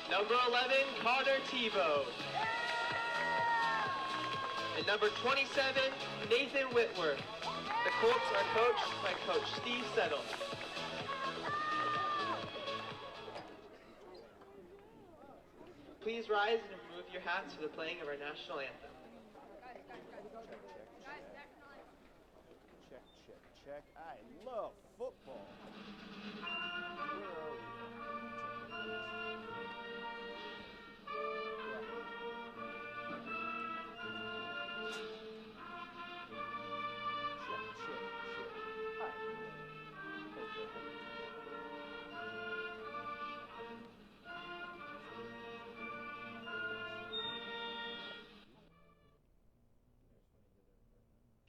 Number 11, Connor Tebow. And number 27, Nathan Whitworth. The Colts are coached by Coach Steve Settle. Please rise and remove your hats for the playing of our national anthem. Check, check, check. I love football. Where are we?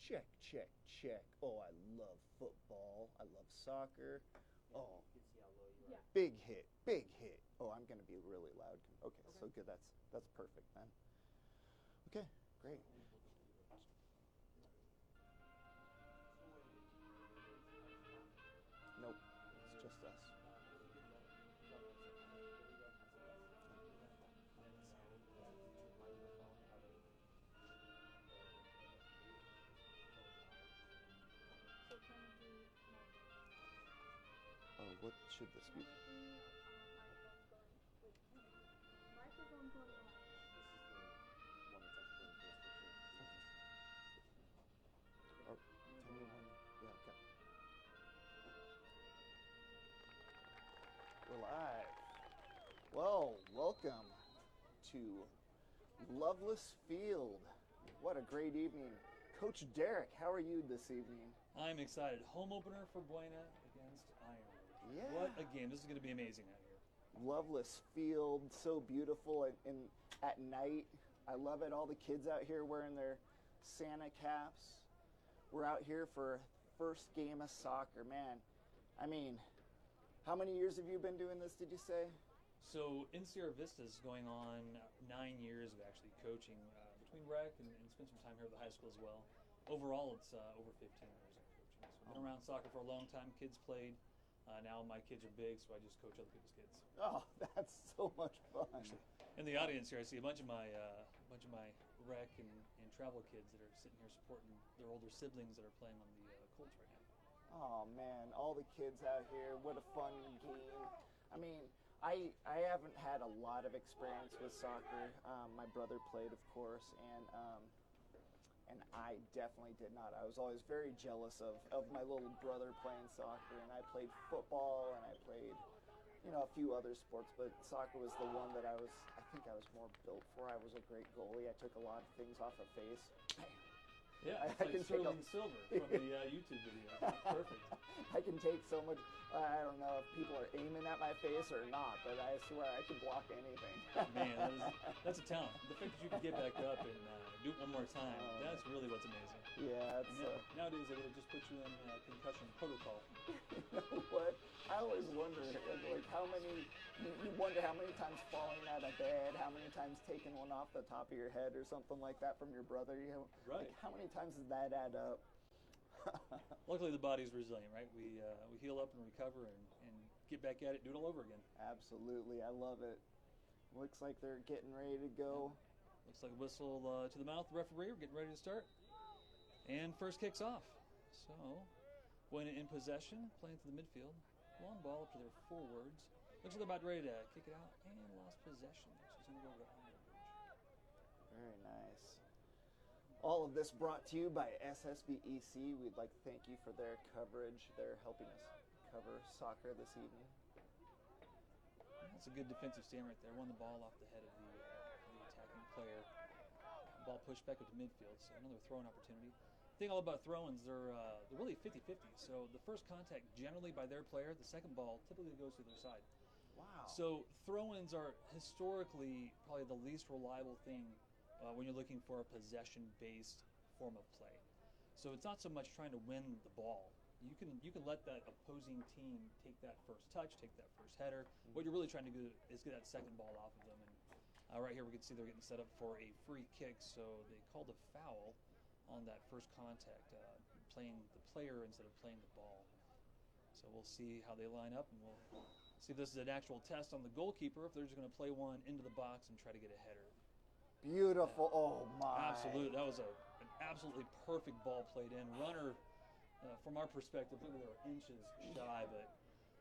Check, check, check. Oh, I love football. I love soccer. Oh, big hit, big hit. Oh, I'm going to be really loud. Okay, so good. That's perfect then. Okay, great. Nope, it's just us. Oh, what should this be? Oh, tell me when. Yeah, okay. We're live. Well, welcome to Loveless Field. What a great evening. Coach Derek, how are you this evening? I'm excited. Home opener for Buena against Ironwood. Yeah. What a game. This is going to be amazing out here. Loveless Field, so beautiful and at night. I love it. All the kids out here wearing their Santa caps. We're out here for first game of soccer. Man, I mean, how many years have you been doing this, did you say? So NCR Vista is going on 9 years of actually coaching between rec and spent some time here at the high school as well. Overall, it's over 15 years of coaching. So I've been around soccer for a long time. Kids played. Now my kids are big, so I just coach other people's kids. Oh, that's so much fun. Actually, in the audience here, I see a bunch of my rec and travel kids that are sitting here supporting their older siblings that are playing on the Colts right now. Oh man, all the kids out here, what a fun game. I mean, I haven't had a lot of experience with soccer. My brother played, of course, and I definitely did not. I was always very jealous of my little brother playing soccer, and I played football and I played, a few other sports, but soccer was the one that I think I was more built for. I was a great goalie. I took a lot of things off of face. Yeah, it's like Sterling Silver from the YouTube video. That's perfect. I can take so much. I don't know if people are aiming at my face or not, but I swear I can block anything. Man, that's a talent. The fact that you can get back up and do it one more time, that's really what's amazing. Yeah, nowadays they would just put you in concussion protocol. You know what? I always wonder, like you wonder how many times falling out of bed, how many times taking one off the top of your head or something like that from your brother. Right. Like how many times does that add up? Luckily, the body's resilient, right? We heal up and recover and get back at it, do it all over again. Absolutely, I love it. Looks like they're getting ready to go. Looks like a whistle to the mouth, the referee. We're getting ready to start. And first kicks off. So, Buena in possession, playing to the midfield. Long ball up to their forwards. Looks like they're about ready to kick it out and lost possession. She's going to go to Ironwood. Very nice. All of this brought to you by SSVEC. We'd like to thank you for their coverage. They're helping us cover soccer this evening. That's a good defensive stand right there. Won the ball off the head of the attacking player. Ball pushed back up to midfield, so another throwing opportunity. The thing all about throw-ins, they're really 50-50. So the first contact generally by their player, the second ball typically goes to their side. Wow. So throw-ins are historically probably the least reliable thing when you're looking for a possession-based form of play. So it's not so much trying to win the ball. You can let that opposing team take that first touch, take that first header. Mm-hmm. What you're really trying to do is get that second ball off of them. And right here we can see they're getting set up for a free kick, so they called a foul on that first contact, playing the player instead of playing the ball. So we'll see how they line up, and we'll see if this is an actual test on the goalkeeper, if they're just going to play one into the box and try to get a header. Beautiful. Oh, my. Absolutely. That was an absolutely perfect ball played in. Runner, from our perspective, look, they were inches shy, but,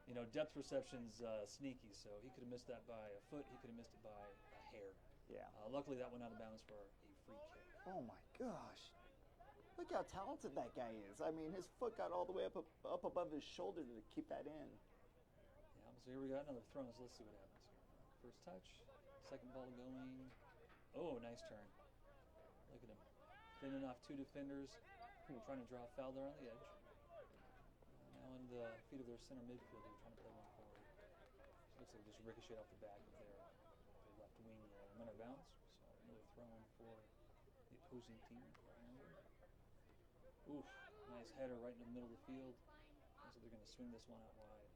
you know, depth perception's sneaky, so he could have missed that by a foot. He could have missed it by a hair. Yeah. Luckily, that went out of bounds for a free kick. Oh, my gosh. Look how talented that guy is. I mean, his foot got all the way up above his shoulder to keep that in. Yeah, so here we got another throw. So let's see what happens here. First touch, second ball going. Oh, nice turn. Look at him. Fending off two defenders, trying to draw a foul there on the edge. Now in the feet of their center midfielder, trying to play one forward. So looks like just ricocheted off the back of their left wing there. Went out of bounds. So another throw in for the opposing team. Oof, nice header right in the middle of the field. Looks like they're going to swing this one out wide.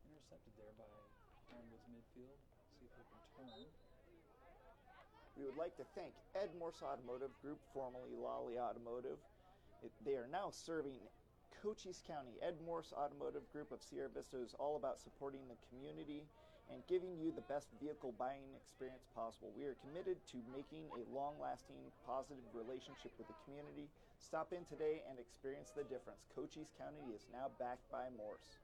Intercepted there by Ironwood's midfield. See if they can turn. We would like to thank Ed Morse Automotive Group, formerly Lolly Automotive. They are now serving Cochise County. Ed Morse Automotive Group of Sierra Vista is all about supporting the community and giving you the best vehicle buying experience possible. We are committed to making a long-lasting, positive relationship with the community. Stop in today and experience the difference. Cochise County is now backed by Morse.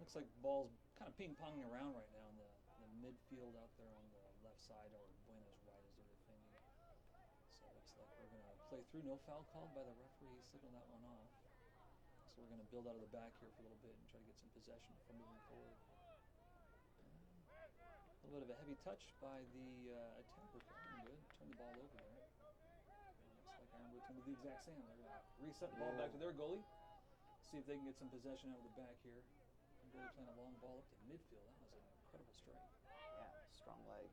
Looks like the ball's kind of ping-ponging around right now in the midfield out there on the left side, or Buena's right as they're defending. So it looks like we're going to play through. No foul called by the referee. He signaled that one off. So we're going to build out of the back here for a little bit and try to get some possession before moving forward. A little bit of a heavy touch by the attacker for Ironwood. Turn the ball over there. Looks like Ironwood's going to do the exact same. They're going to reset the ball back to their goalie. See if they can get some possession out of the back here. The goalie playing a long ball up to midfield. That was an incredible strike. Yeah, strong leg.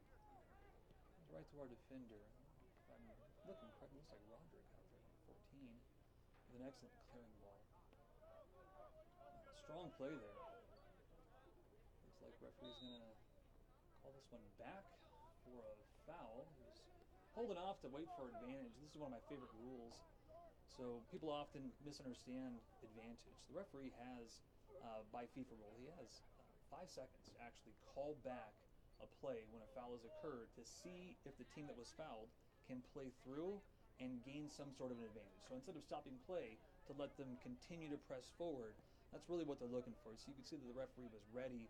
Right to our defender. If I'm looking correctly, looks like Roderick out there, 14, with an excellent clearing ball. Strong play there. Looks like referee's going to call this one back for a foul. He was holding off to wait for advantage. This is one of my favorite rules. So people often misunderstand advantage. The referee has, by FIFA rule, he has 5 seconds to actually call back a play when a foul has occurred to see if the team that was fouled can play through and gain some sort of an advantage. So instead of stopping play to let them continue to press forward, that's really what they're looking for. So you can see that the referee was ready,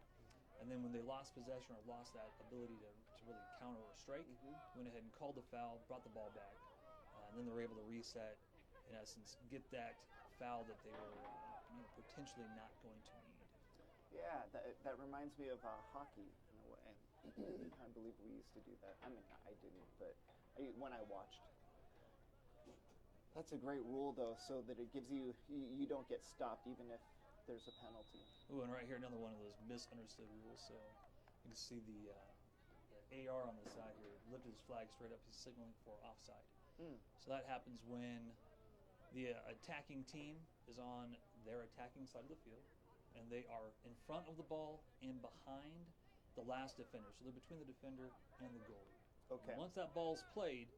and then when they lost possession or lost that ability to really counter or strike, went ahead and called the foul, brought the ball back, and then they were able to reset, in essence, get that foul that they were potentially not going to need. Yeah, that reminds me of hockey in a way. I believe we used to do that. I mean, I didn't, but when I watched. That's a great rule, though, so that it gives you don't get stopped even if there's a penalty. Ooh, and right here, another one of those misunderstood rules. So you can see the AR on the side here lifted his flag straight up. He's signaling for offside. So that happens when the attacking team is on their attacking side of the field, and they are in front of the ball and behind the last defender. So they're between the defender and the goalie. Okay. And once that ball's played,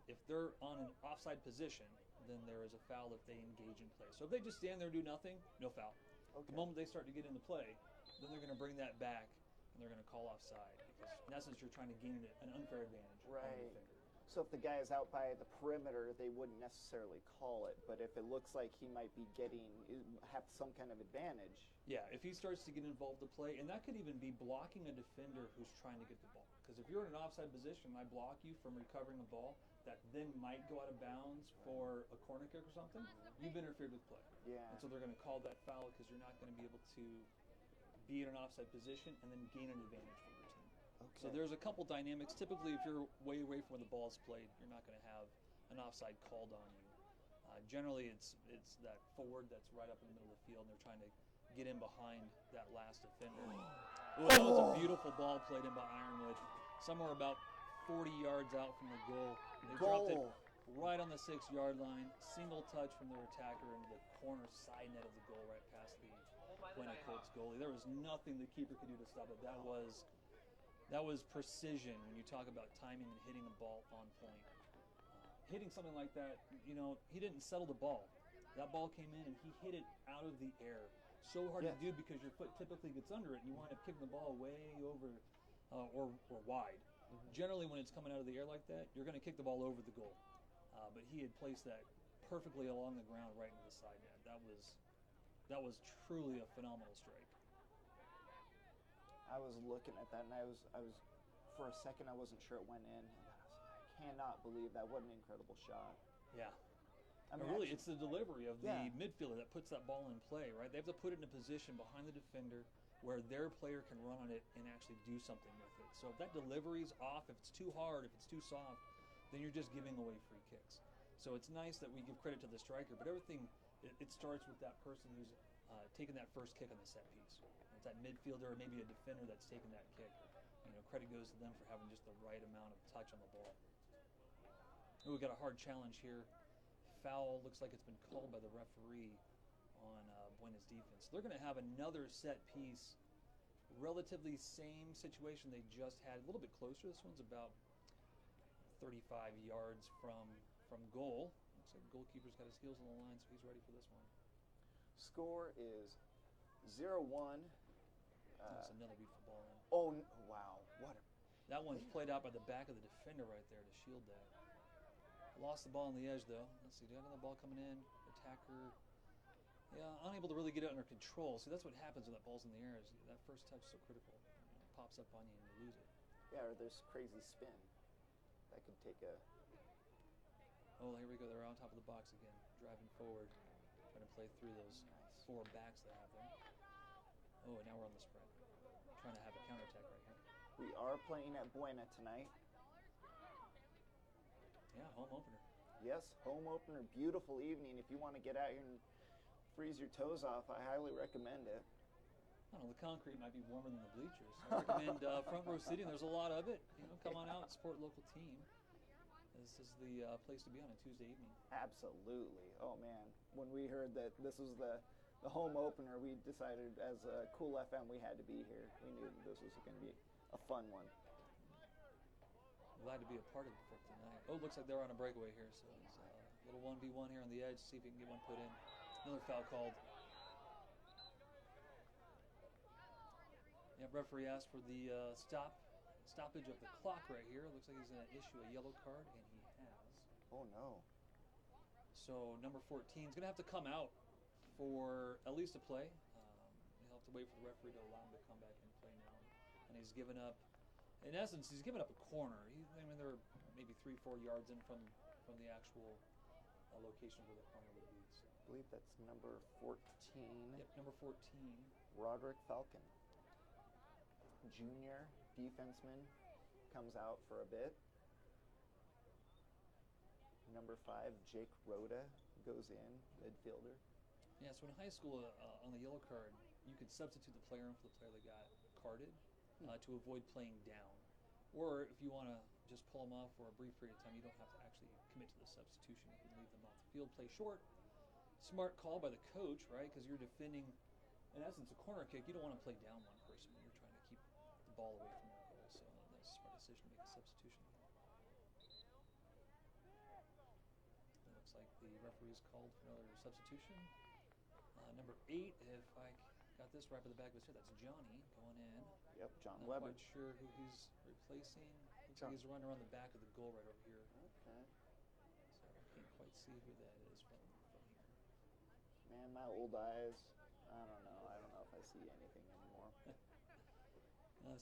if they're on an offside position, then there is a foul if they engage in play. So if they just stand there and do nothing, no foul. Okay. The moment they start to get into play, then they're going to bring that back and they're going to call offside. Because in essence, you're trying to gain an unfair advantage on the defender. So if the guy is out by the perimeter, they wouldn't necessarily call it. But if it looks like he might be have some kind of advantage. Yeah, if he starts to get involved to play, and that could even be blocking a defender who's trying to get the ball. Because if you're in an offside position and I block you from recovering a ball that then might go out of bounds for a corner kick or something, you've interfered with play. Yeah. And so they're going to call that foul because you're not going to be able to be in an offside position and then gain an advantage for your team. Okay. So there's a couple dynamics. Typically, if you're way away from where the ball is played, you're not going to have an offside called on you. Generally, it's that forward that's right up in the middle of the field, and they're trying to get in behind that last defender. Ooh, that was a beautiful ball played in by Ironwood, somewhere about 40 yards out from the goal. They dropped it right on the 6-yard line. Single touch from their attacker into the corner side net of the goal, right past the Buena Colts goalie. There was nothing the keeper could do to stop it. That was precision when you talk about timing and hitting a ball on point. Hitting something like that, he didn't settle the ball. That ball came in and he hit it out of the air. So hard to do because your foot typically gets under it and you wind up kicking the ball way over or wide. Generally, when it's coming out of the air like that, you're going to kick the ball over the goal. But he had placed that perfectly along the ground right into the side net. That was truly a phenomenal strike. I was looking at that, and I was for a second I wasn't sure it went in, and then I was like, I cannot believe that. What an incredible shot. Yeah. I mean, really, actually, it's the delivery of the midfielder that puts that ball in play, right? They have to put it in a position behind the defender where their player can run on it and actually do something with it. So if that delivery's off, if it's too hard, if it's too soft, then you're just giving away free kicks. So it's nice that we give credit to the striker, but everything, it starts with that person who's taking that first kick on the set piece. It's that midfielder or maybe a defender that's taking that kick. Credit goes to them for having just the right amount of touch on the ball. Ooh, we got a hard challenge here. Foul looks like it's been called by the referee on Buena's defense. They're going to have another set piece, relatively same situation they just had, a little bit closer. This one's about 35 yards from goal. Looks like the goalkeeper's got his heels on the line, so he's ready for this one. Score is 0-1. That's another beautiful ball in. Oh, wow. That one's played out by the back of the defender right there to shield that. Lost the ball on the edge, though. Let's see, do I have another ball coming in? Attacker. Yeah, unable to really get it under control. See, that's what happens when that ball's in the air. Is that first touch is so critical. It pops up on you and you lose it. Yeah, or there's crazy spin. That could take a... Oh, here we go. They're on top of the box again, driving forward, trying to play through those four backs they have there. Oh, and now we're on the spread. Trying to have a counterattack right here. We are playing at Buena tonight. Yeah, home opener. Yes, home opener. Beautiful evening. If you want to get out here and freeze your toes off, I highly recommend it. I don't know, the concrete might be warmer than the bleachers. I recommend front row seating. There's a lot of it. Come on out and support local team. This is the place to be on a Tuesday evening. Absolutely. Oh, man. When we heard that this was the home opener, we decided as a Cool FM we had to be here. We knew that this was going to be a fun one. Glad to be a part of it for tonight. Oh, looks like they're on a breakaway here, so it's a little 1v1 here on the edge. See if we can get one put in. Another foul called. Yeah, referee asked for the stoppage of the clock right here. Looks like he's going to issue a yellow card, and he has. Oh, no. So number 14 is going to have to come out for at least a play. He'll have to wait for the referee to allow him to come back and play now. And he's given up, in essence, he's given up a corner. They're maybe 3-4 yards in from the actual location where the corner would be. So. I believe that's number 14. Yep, number 14. Roderick Falcon. Junior defenseman comes out for a bit. Number 5, Jake Rhoda, goes in, midfielder. Yeah, so in high school, on the yellow card, you could substitute the player in for the player that got carded to avoid playing down. Or if you want to just pull them off for a brief period of time, you don't have to actually commit to the substitution. You can leave them off the field, play short. Smart call by the coach, right? Because you're defending, in essence, a corner kick. You don't want to play down one person when you're trying to keep the ball away from your goal. So that's a smart decision to make a substitution. It looks like the referee's called for another substitution. Number 8, if I got this right by the back of his head, that's Johnny going in. Yep, John Not Weber. quite sure who he's replacing. Looks like he's running around the back of the goal right over here. Okay. So I can't quite see who that is from here. Man, my old eyes, I don't know. I don't know if I see anything anymore.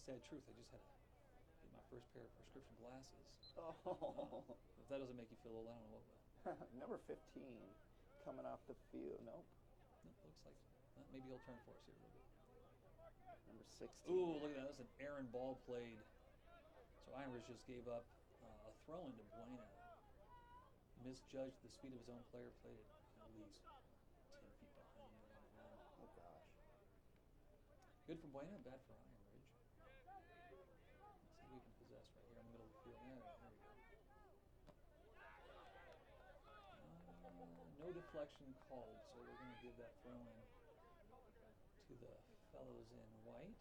Sad truth, I just had to get my first pair of prescription glasses. Oh. If that doesn't make you feel old, I don't know what will. Number 15, coming off the field. Nope. Looks like maybe he'll turn for us here a little bit. Number 16. Ooh, look at that. That's an errant ball played. So Ironwood just gave up a throw into Buena. Misjudged the speed of his own player, played it at least 10 feet behind him on the run. Oh, gosh. Good for Buena, bad for Ironwood. Let's see who we can possess right here in the middle of the field. Yeah, there we go. No deflection called, so we're going to give that throw in to the fellows in white.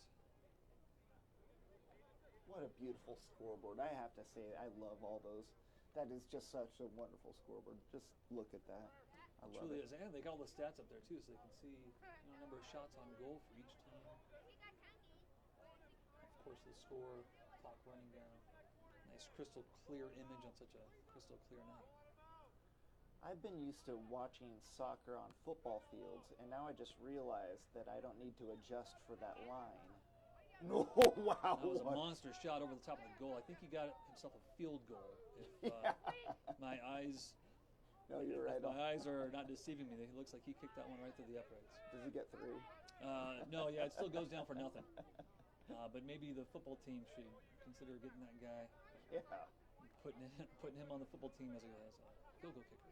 What a beautiful scoreboard. I have to say, I love all those. That is just such a wonderful scoreboard. Just look at that. I It love truly it. is. And they got all the stats up there too, so they can see number of shots on goal for each team. Of course, the score, clock running down. Nice crystal clear image on such a crystal clear night. I've been used to watching soccer on football fields, and now I just realized that I don't need to adjust for that line. No, wow. That was a monster shot over the top of the goal. I think he got himself a field goal. If my eyes, No, you're right. my eyes are not deceiving me. It looks like he kicked that one right through the uprights. Does he get 3? No, yeah, it still goes down for nothing. But maybe the football team should consider getting that guy, Yeah, putting him on the football team as a field goal kicker.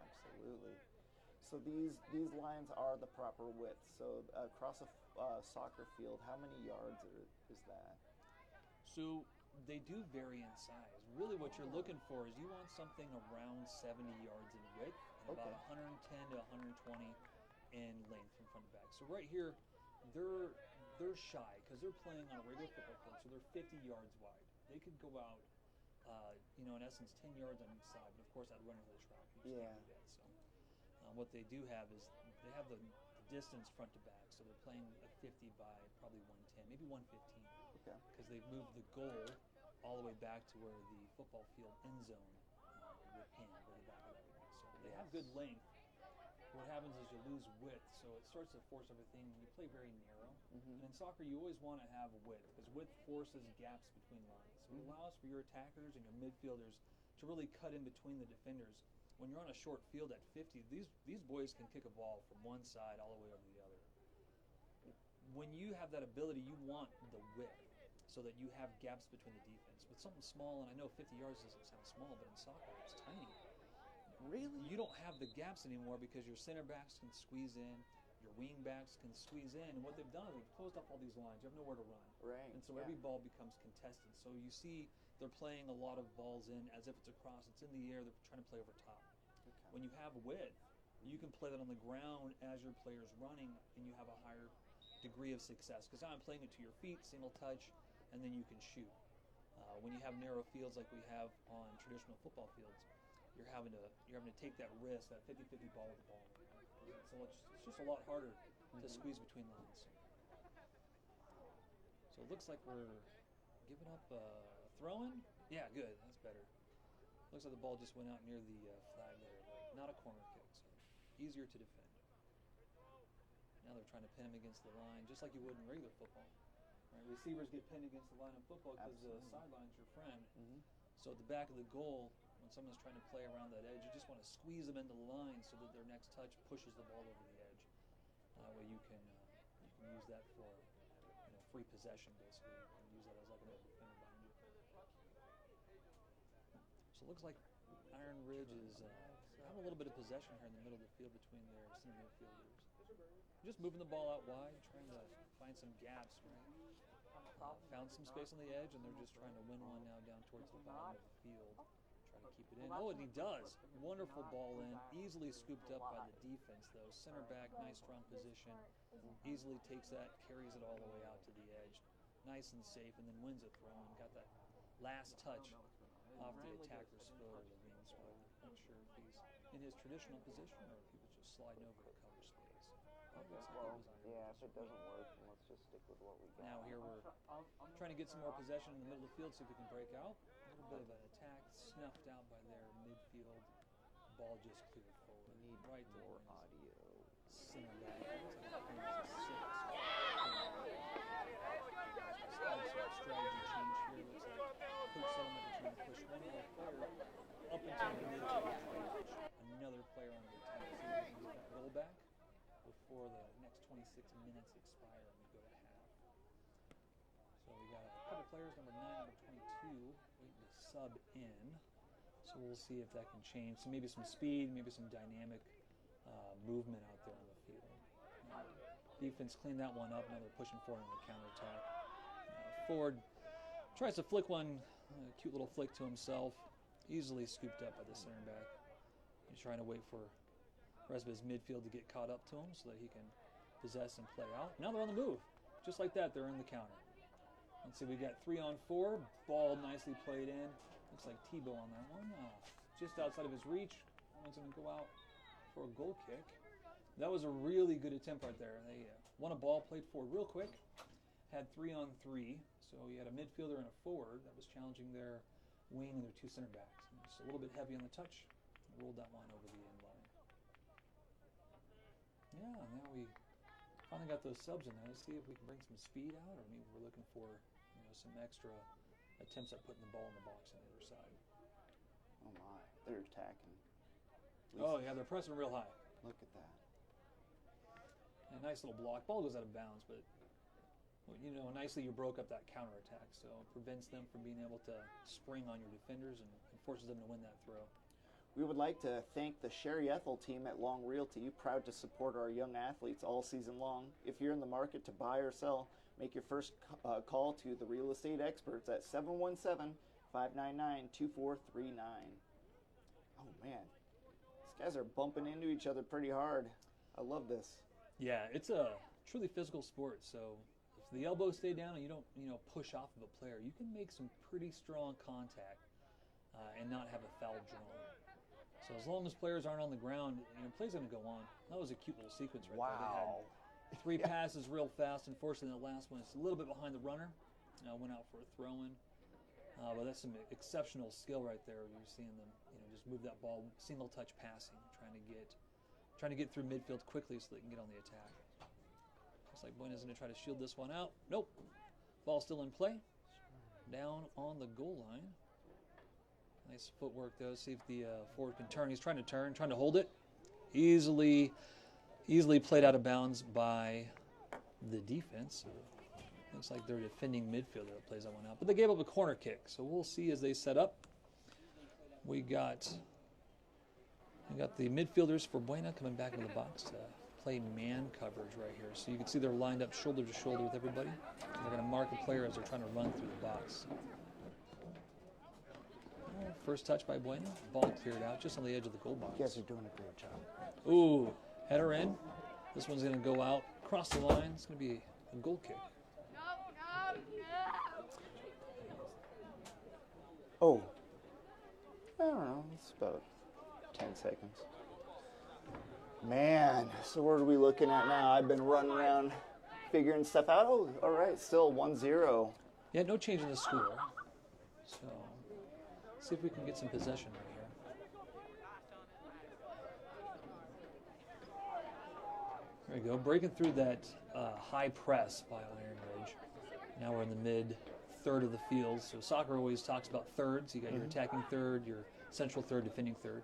absolutely. So these lines are the proper width. So across a soccer field, how many yards is that? So they do vary in size. Really what you're looking for is you want something around 70 yards in width and about 110 to 120 in length from front to back. So right here, they're shy because they're playing on a regular football field, so they're 50 yards wide. They could go out, in essence, 10 yards on each side, but of course I'd run into the track. You just can't do that. So what they do have is they have the distance front to back, so they're playing a 50 by probably 110, maybe 115. Okay. Because they've moved the goal all the way back to where the football field end zone would end, where the back of that would be. So they have good length. What happens is you lose width, so it starts to force everything. You play very narrow. And in soccer, you always want to have width, because width forces gaps between lines. So it allows for your attackers and your midfielders to really cut in between the defenders. When you're on a short field at 50, these boys can kick a ball from one side all the way over to the other. When you have that ability, you want the width so that you have gaps between the defense. With something small, and I know 50 yards doesn't sound small, but in soccer it's tiny. Really? You don't have the gaps anymore because your center backs can squeeze in, your wing backs can squeeze in, and what they've done is they've closed off all these lines. You have nowhere to run. Right. And so every ball becomes contested. So you see they're playing a lot of balls in as if it's a cross. It's in the air. They're trying to play over top. Okay. When you have width, you can play that on the ground as your player's running, and you have a higher degree of success. Because now I'm playing it to your feet, single touch, and then you can shoot. When you have narrow fields like we have on traditional football fields, you're having to take that risk, that 50-50 ball with the ball. So it's just a lot harder to squeeze between lines. So it looks like we're giving up throwing. Yeah, good. That's better. Looks like the ball just went out near the flag there, but not a corner kick, so easier to defend. Now they're trying to pin him against the line, just like you would in regular football. Right? Receivers get pinned against the line in football because the sideline's your friend. So at the back of the goal, when someone's trying to play around that edge, you just want to squeeze them into the line so that their next touch pushes the ball over the edge. That way you can use that for free possession, basically, and use that as like another defender behind you. So it looks like Iron Ridge is having a little bit of possession here in the middle of the field between their center midfielders. Just moving the ball out wide, trying to find some gaps, right? Found some space on the edge, and they're just trying to win one now down towards the bottom of the field. Trying to keep it in. Oh, and he does. Wonderful ball in. Easily scooped up by the defense, though. Center back, nice strong position. Easily takes that, carries it all the way out to the edge. Nice and safe, and then wins a throw and got that last touch off the attacker's foot or the wings. Not sure if he's in his traditional position or if he was just sliding over to cover space. Yeah, if it doesn't work, then let's just stick with what we got. Now here we're trying to get some more possession in the middle of the field, see if we can break out. A little bit of an attack, snuffed out by their midfield. Ball just cleared forward. We need right there. more audio. Center back. Strategy change here. Looks like Coach Settlement is trying to push one more player up into the mid. Another player on the attack. See if we can get that goal back before the next 26 minutes expire and we go to half. So we got a couple players, number 9, number 22, waiting to sub in. So we'll see if that can change. So maybe some speed, maybe some dynamic movement out there on the field. Defense cleaned that one up. Now they're pushing forward on the counterattack. Ford tries to flick one, cute little flick to himself. Easily scooped up by the center back. He's trying to wait for the rest of his midfield to get caught up to him so that he can possess and play out. Now they're on the move. Just like that, they're in the counter. Let's see, we got 3-on-4. Ball nicely played in. Looks like Tebow on that one. Just outside of his reach. That one's going to go out for a goal kick. That was a really good attempt right there. They won a ball, played forward real quick, had 3-on-3. So you had a midfielder and a forward that was challenging their wing and their two center backs. And just a little bit heavy on the touch. Rolled that one over the end line. Yeah, now we finally got those subs in there. Let's see if we can bring some speed out, or maybe we're looking for some extra attempts at putting the ball in the box on the other side. Oh my, they're attacking. Oh yeah, they're pressing real high. Look at that. A nice little block. Ball goes out of bounds, but nicely you broke up that counterattack, so it prevents them from being able to spring on your defenders and forces them to win that throw. We would like to thank the Sherry Ethel team at Long Realty, proud to support our young athletes all season long. If you're in the market to buy or sell, make your first call to the real estate experts at 717-599-2439. Oh man, these guys are bumping into each other pretty hard. I love this. Yeah, it's a truly physical sport, so if the elbows stay down and you don't push off of a player, you can make some pretty strong contact and not have a foul drawn. So as long as players aren't on the ground, play's going to go on. That was a cute little sequence right there. They had 3 passes real fast. Unfortunately, the last one is a little bit behind the runner. Went out for a throw-in. But that's some exceptional skill right there. You're seeing them, just move that ball, single touch passing, trying to get through midfield quickly so they can get on the attack. Looks like Buena's going to try to shield this one out. Nope. Ball still in play. Down on the goal line. Nice footwork though. See if the forward can turn. He's trying to turn, trying to hold it. Easily played out of bounds by the defense. Looks like their defending midfielder that plays that one out. But they gave up a corner kick, so we'll see as they set up. We got the midfielders for Buena coming back into the box to play man coverage right here. So you can see they're lined up shoulder to shoulder with everybody. They're going to mark a player as they're trying to run through the box. First touch by Buena. Ball cleared out just on the edge of the goal box. You guys are doing a great job. Ooh, header in. This one's going to go out across the line. It's going to be a goal kick. Oh. I don't know. It's about 10 seconds. Man, so what are we looking at now? I've been running around figuring stuff out. Oh, all right, still 1-0. Yeah, no change in the score. So, see if we can get some possession right here. There we go, breaking through that high press by Ironwood. Now we're in the mid-third of the field. So soccer always talks about thirds. You got your attacking third, your central third, defending third.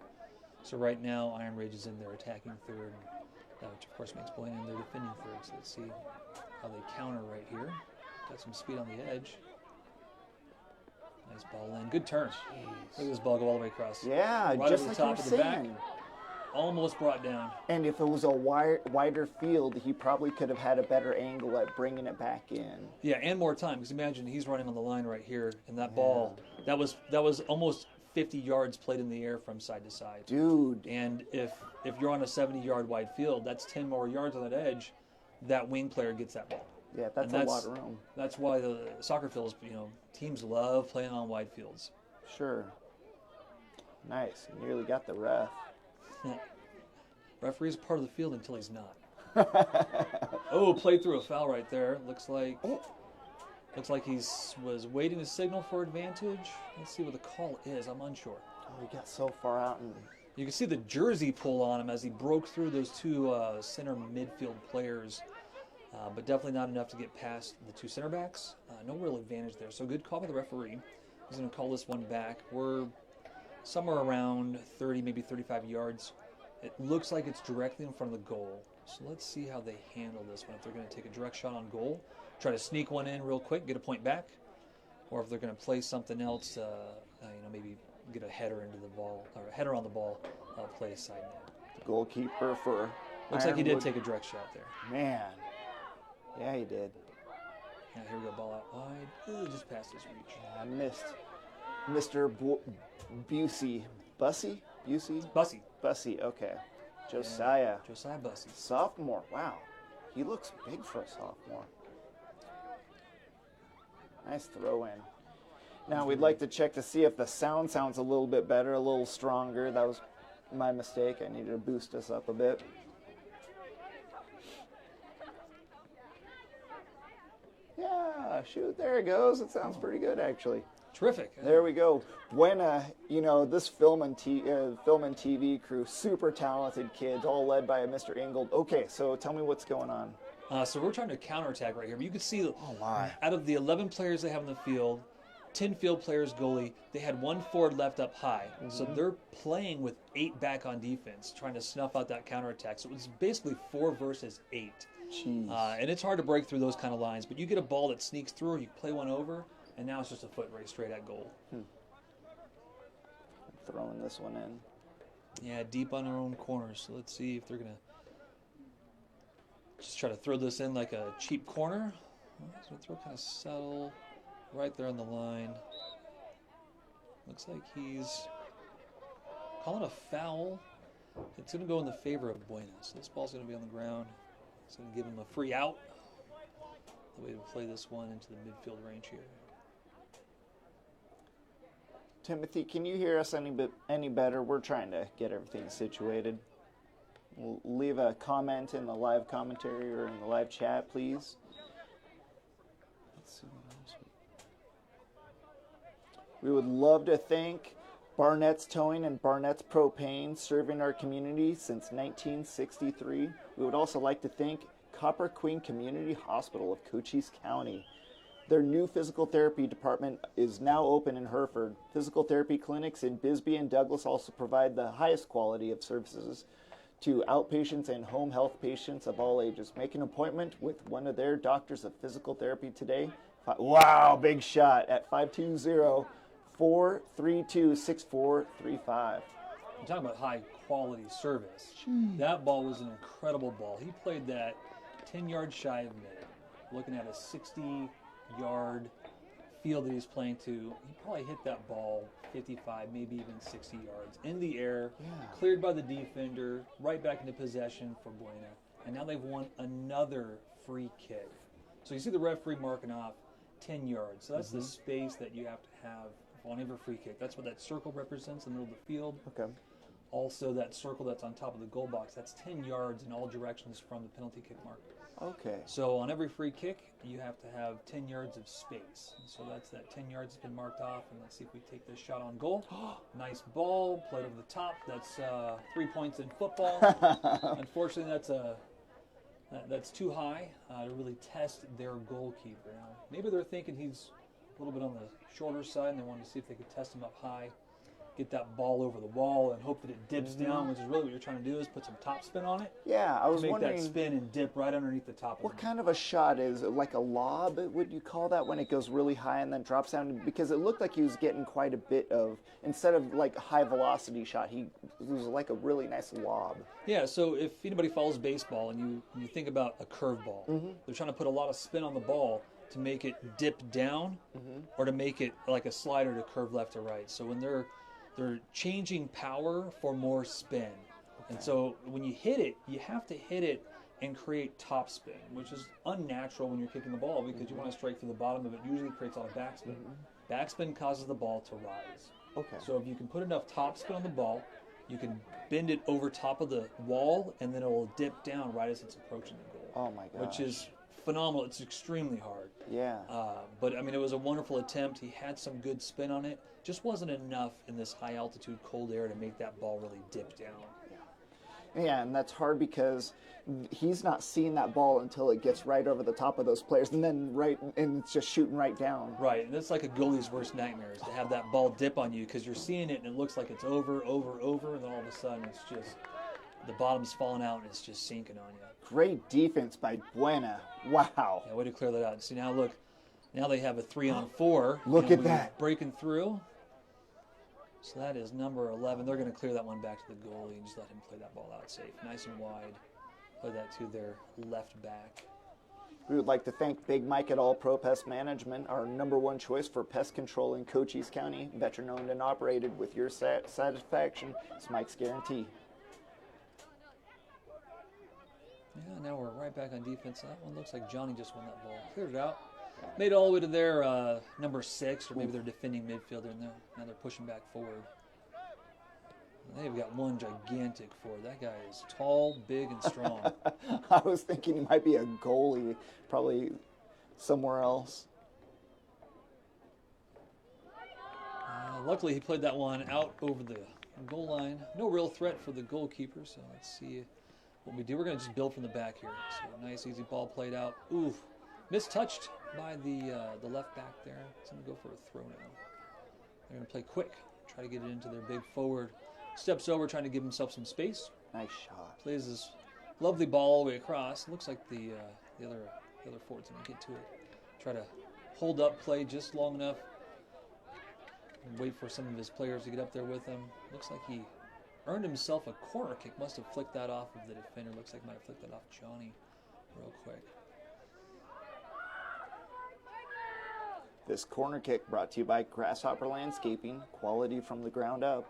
So right now, Iron Ridge is in their attacking third, which of course makes Buena in their defending third. So let's see how they counter right here. Got some speed on the edge. Nice ball in. Good turn. Look at this ball go all the way across. Yeah, right just over like the top you of were the back. saying. Almost brought down. And if it was a wider field, he probably could have had a better angle at bringing it back in. Yeah, and more time. Because imagine he's running on the line right here, and that ball, that was almost 50 yards played in the air from side to side. Dude. And if you're on a 70-yard wide field, that's 10 more yards on that edge. That wing player gets that ball. Yeah, that's a lot of room. That's why the soccer fields, teams love playing on wide fields. Sure. Nice. You nearly got the ref. Referee's part of the field until he's not. Oh, played through a foul right there. Looks like he was waiting to signal for advantage. Let's see what the call is. I'm unsure. Oh, he got so far out. And you can see the jersey pull on him as he broke through those two center midfield players. But definitely not enough to get past the two center backs. No real advantage there. So good call by the referee. He's going to call this one back. We're somewhere around 30, maybe 35 yards. It looks like it's directly in front of the goal. So let's see how they handle this one. If they're going to take a direct shot on goal, try to sneak one in real quick, get a point back, or if they're going to play something else, maybe get a header into the ball or a header on the ball, play side net. The goalkeeper for looks like he did take a direct shot there. Man. Yeah, he did. Yeah, here we go, ball out wide. Ooh, just past his reach. Yeah, I missed Mr. Busey. Bussey? Busey? Bussey. Bussey, okay. Josiah. Yeah, Josiah Bussey. Sophomore, wow. He looks big for a sophomore. Nice throw in. Now we'd like to check to see if the sound sounds a little bit better, a little stronger. That was my mistake. I needed to boost us up a bit. Yeah, shoot, there it goes. It sounds pretty good, actually. Terrific. There we go. Buena, you know, this film and TV crew, super talented kids, all led by Mr. Ingold. Okay, so tell me what's going on. So we're trying to counterattack right here. But you can see Oh, my. out of the 11 players they have in the field, 10 field players goalie, they had 1 forward left up high. So they're playing with 8 back on defense, trying to snuff out that counterattack. So it was basically 4 versus 8. Jeez. And it's hard to break through those kind of lines. But you get a ball that sneaks through, or you play one over, and now it's just a foot race straight at goal. Throwing this one in. Yeah, deep on their own corners. So let's see if they're going to just try to throw this in like a cheap corner. So throw kind of subtle right there on the line. Looks like he's calling a foul. It's going to go in the favor of Buena. So this ball's going to be on the ground. It's going to give him a free out. The way to play this one into the midfield range here. Timothy, can you hear us any better? We're trying to get everything situated. Leave a comment in the live commentary or in the live chat, please. Let's see what else we would love to thank Barnett's Towing and Barnett's Propane, serving our community since 1963. We would also like to thank Copper Queen Community Hospital of Cochise County. Their new physical therapy department is now open in Hereford. Physical therapy clinics in Bisbee and Douglas also provide the highest quality of services to outpatients and home health patients of all ages. Make an appointment with one of their doctors of physical therapy today. Wow, big shot at 520-432-6435. I'm talking about high quality service. That ball was an incredible ball. He played that 10 yards shy of mid. Looking at a 60-yard field that he's playing to, he probably hit that ball 55, maybe even 60 yards in the air, cleared by the defender, right back into possession for Buena. And now they've won another free kick. So you see the referee marking off 10 yards. So that's the space that you have to have on every free kick. That's what that circle represents in the middle of the field. Okay. Also, that circle that's on top of the goal box, that's 10 yards in all directions from the penalty kick mark. Okay. So on every free kick, you have to have 10 yards of space. And so that's that 10 yards that's been marked off. And let's see if we take this shot on goal. Nice ball, played over the top. That's 3 points in football. Unfortunately, that's too high to really test their goalkeeper. Now, maybe they're thinking he's a little bit on the shorter side, and they wanted to see if they could test him up high, get that ball over the wall, and hope that it dips down, which is really what you're trying to do, is put some top spin on it. Yeah, I was make wondering, that spin and dip right underneath the top of what it. kind of a shot is it? Like a lob, would you call that, when it goes really high and then drops down? Because it looked like he was getting quite a bit of, instead of like a high velocity shot, it was like a really nice lob. Yeah, so if anybody follows baseball and you think about a curveball, they're trying to put a lot of spin on the ball to make it dip down or to make it like a slider to curve left or right. So when they're changing power for more spin. And so when you hit it, you have to hit it and create top spin, which is unnatural when you're kicking the ball because you want to strike through the bottom of it. Usually creates a lot of backspin. Backspin causes the ball to rise. Okay. So if you can put enough top spin on the ball, you can bend it over top of the wall, and then it will dip down right as it's approaching the goal. Oh my gosh. Which is phenomenal. It's extremely hard. Yeah. But I mean, it was a wonderful attempt. He had some good spin on it. Just wasn't enough in this high altitude cold air to make that ball really dip down. Yeah, and that's hard because he's not seeing that ball until it gets right over the top of those players, and then and it's just shooting right down. Right, and that's like a goalie's worst nightmare is to have that ball dip on you because you're seeing it and it looks like it's over, and then all of a sudden it's just the bottom's falling out and it's just sinking on you. Great defense by Buena. Wow. Yeah, way to clear that out. See, now look, now they have a 3-on-4. Look at that. Breaking through. So that is number 11. They're going to clear that one back to the goalie and just let him play that ball out safe. Nice and wide. Play that to their left back. We would like to thank Big Mike at All Pro Pest Management, our #1 choice for pest control in Cochise County. Veteran owned and operated. With your satisfaction, it's Mike's guarantee. Yeah, now we're right back on defense. That one looks like Johnny just won that ball. Cleared it out. Made it all the way to their number 6, or maybe their defending midfielder, and now they're pushing back forward. They've got one gigantic forward. That guy is tall, big, and strong. I was thinking he might be a goalie, probably somewhere else. Luckily, he played that one out over the goal line. No real threat for the goalkeeper, so let's see what we do. We're going to just build from the back here. So nice, easy ball played out. Ooh, mistouched by the left back there. It's going to go for a throw now. They're going to play quick, try to get it into their big forward. Steps over, trying to give himself some space. Nice shot. Plays this lovely ball all the way across. Looks like the other forward's going to get to it. Try to hold up play just long enough. Wait for some of his players to get up there with him. Looks like he earned himself a corner kick. Must have flicked that off of the defender. Looks like might have flicked that off Johnny real quick. This corner kick brought to you by Grasshopper Landscaping. Quality from the ground up.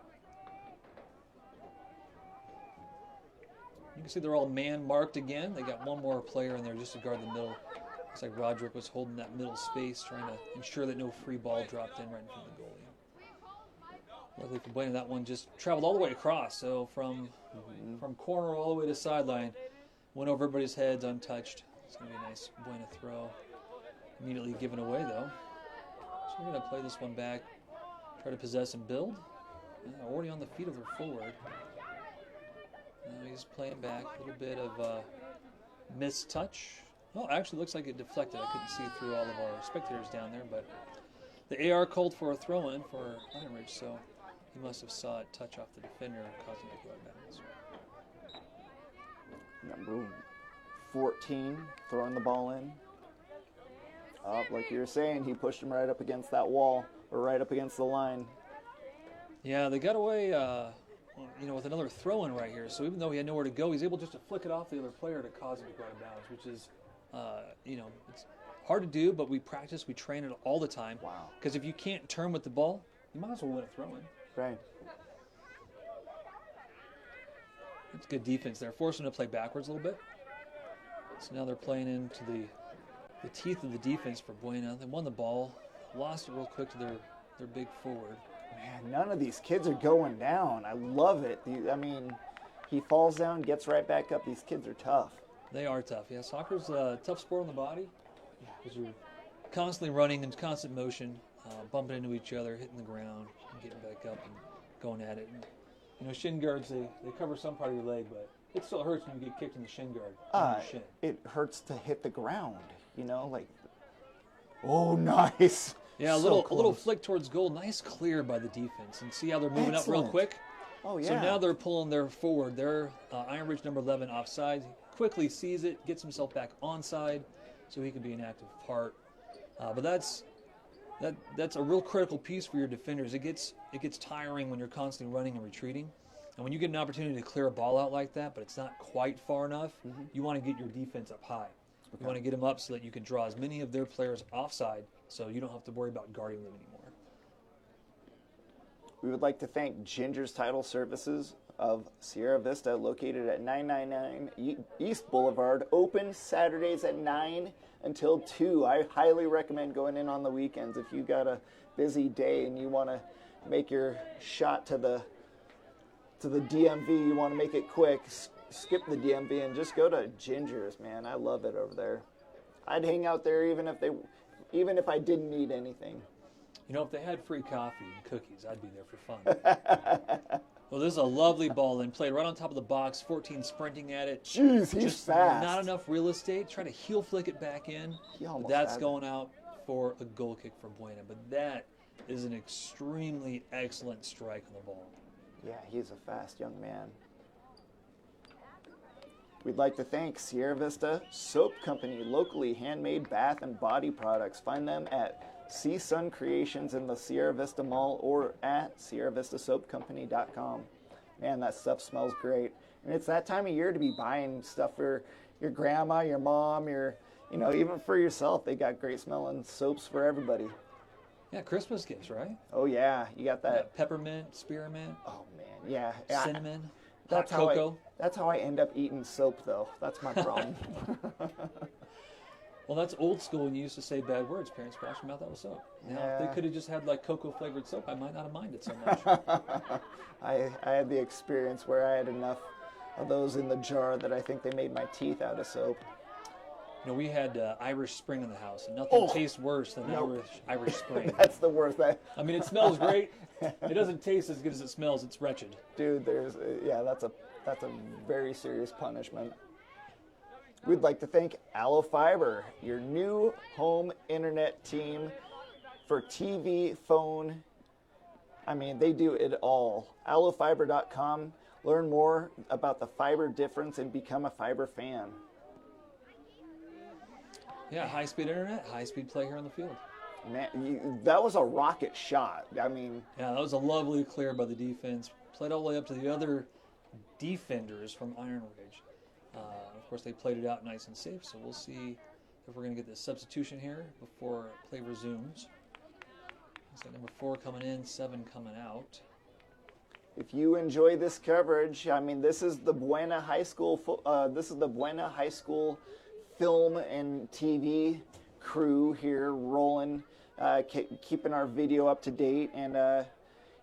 You can see they're all man-marked again. They got one more player in there just to guard the middle. Looks like Roderick was holding that middle space, trying to ensure that no free ball dropped in right in front of the goalie. Luckily for Buena, that one just traveled all the way across. So from corner all the way to sideline, went over everybody's heads untouched. It's going to be a nice Buena throw. Immediately given away, though. So we're going to play this one back, try to possess and build. Already on the feet of their forward. Now he's playing back. A little bit of missed touch. Oh, actually looks like it deflected. I couldn't see through all of our spectators down there, but the AR called for a throw-in for Ironwood, so he must have saw it touch off the defender, causing it to go out of bounds. Number 14, throwing the ball in. Like you were saying, he pushed him right up against that wall, or right up against the line. Yeah, they got away, with another throw-in right here. So even though he had nowhere to go, he's able just to flick it off the other player to cause him to go out of bounds, which is, it's hard to do, but we practice, we train it all the time. Wow. Because if you can't turn with the ball, you might as well win a throw-in. Right. That's good defense there. Forcing them to play backwards a little bit. So now they're playing into the teeth of the defense for Buena. They won the ball, lost it real quick to their big forward. Man, none of these kids are going down. I love it. I mean, he falls down, gets right back up. These kids are tough. They are tough. Yeah, soccer's a tough sport on the body. Because you're constantly running in constant motion, bumping into each other, hitting the ground, and getting back up and going at it. And, shin guards, they cover some part of your leg, but it still hurts when you get kicked in the shin guard. Your shin. It hurts to hit the ground, oh, nice. Yeah, a little flick towards goal. Nice clear by the defense. And see how they're moving up real quick? Oh, yeah. So now they're pulling their forward. Their Ironwood number 11 offside. Quickly sees it, gets himself back onside so he can be an active part. But that's a real critical piece for your defenders. It gets tiring when you're constantly running and retreating. And when you get an opportunity to clear a ball out like that, but it's not quite far enough, you want to get your defense up high. Okay. You want to get them up so that you can draw as many of their players offside so you don't have to worry about guarding them anymore. We would like to thank Ginger's Title Services of Sierra Vista, located at 999 East Boulevard, open Saturdays at 9 until 2. I highly recommend going in on the weekends. If you got a busy day and you want to make your shot to the DMV, you want to make it quick, skip the DMV and just go to Ginger's, man. I love it over there. I'd hang out there even if I didn't need anything. If they had free coffee and cookies, I'd be there for fun. Well, this is a lovely ball and played right on top of the box. 14 sprinting at it. Jeez, he's just fast. Not enough real estate. Try to heel flick it back in. That's going out for a goal kick for Buena. But that is an extremely excellent strike on the ball. Yeah, he's a fast young man. We'd like to thank Sierra Vista Soap Company, locally handmade bath and body products. Find them at Sea Sun Creations in the Sierra Vista Mall or at SierraVistaSoapCompany.com. Man, that stuff smells great. And it's that time of year to be buying stuff for your grandma, your mom, even for yourself. They got great smelling soaps for everybody. Yeah, Christmas gifts, right? Oh, yeah. You got that. Yeah, peppermint, spearmint. Oh, man. Yeah. Cinnamon. That's cocoa. That's how I end up eating soap, though. That's my problem. Well, that's old school when you used to say bad words. Parents wash your mouth out with soap. Now, if they could have just had like cocoa-flavored soap, I might not have minded so much. I had the experience where I had enough of those in the jar that I think they made my teeth out of soap. You know, we had Irish Spring in the house, and nothing tastes worse than Irish Spring. That's the worst. I mean, it smells great. It doesn't taste as good as it smells. It's wretched. Dude, that's a very serious punishment. We'd like to thank Allo Fiber, your new home internet team for TV, phone. I mean, they do it all. AlloFiber.com. Learn more about the fiber difference and become a fiber fan. Yeah, high-speed internet, high-speed play here on the field. Man, that was a rocket shot. I mean, yeah, that was a lovely clear by the defense. Played all the way up to the other defenders from Iron Ridge. Of course, they played it out nice and safe, so we'll see if we're going to get this substitution here before play resumes. So number 4 coming in, 7 coming out. if you enjoy this coverage, I mean, this is the Buena High School. This is the Buena High School film and TV crew here rolling, keeping our video up to date, and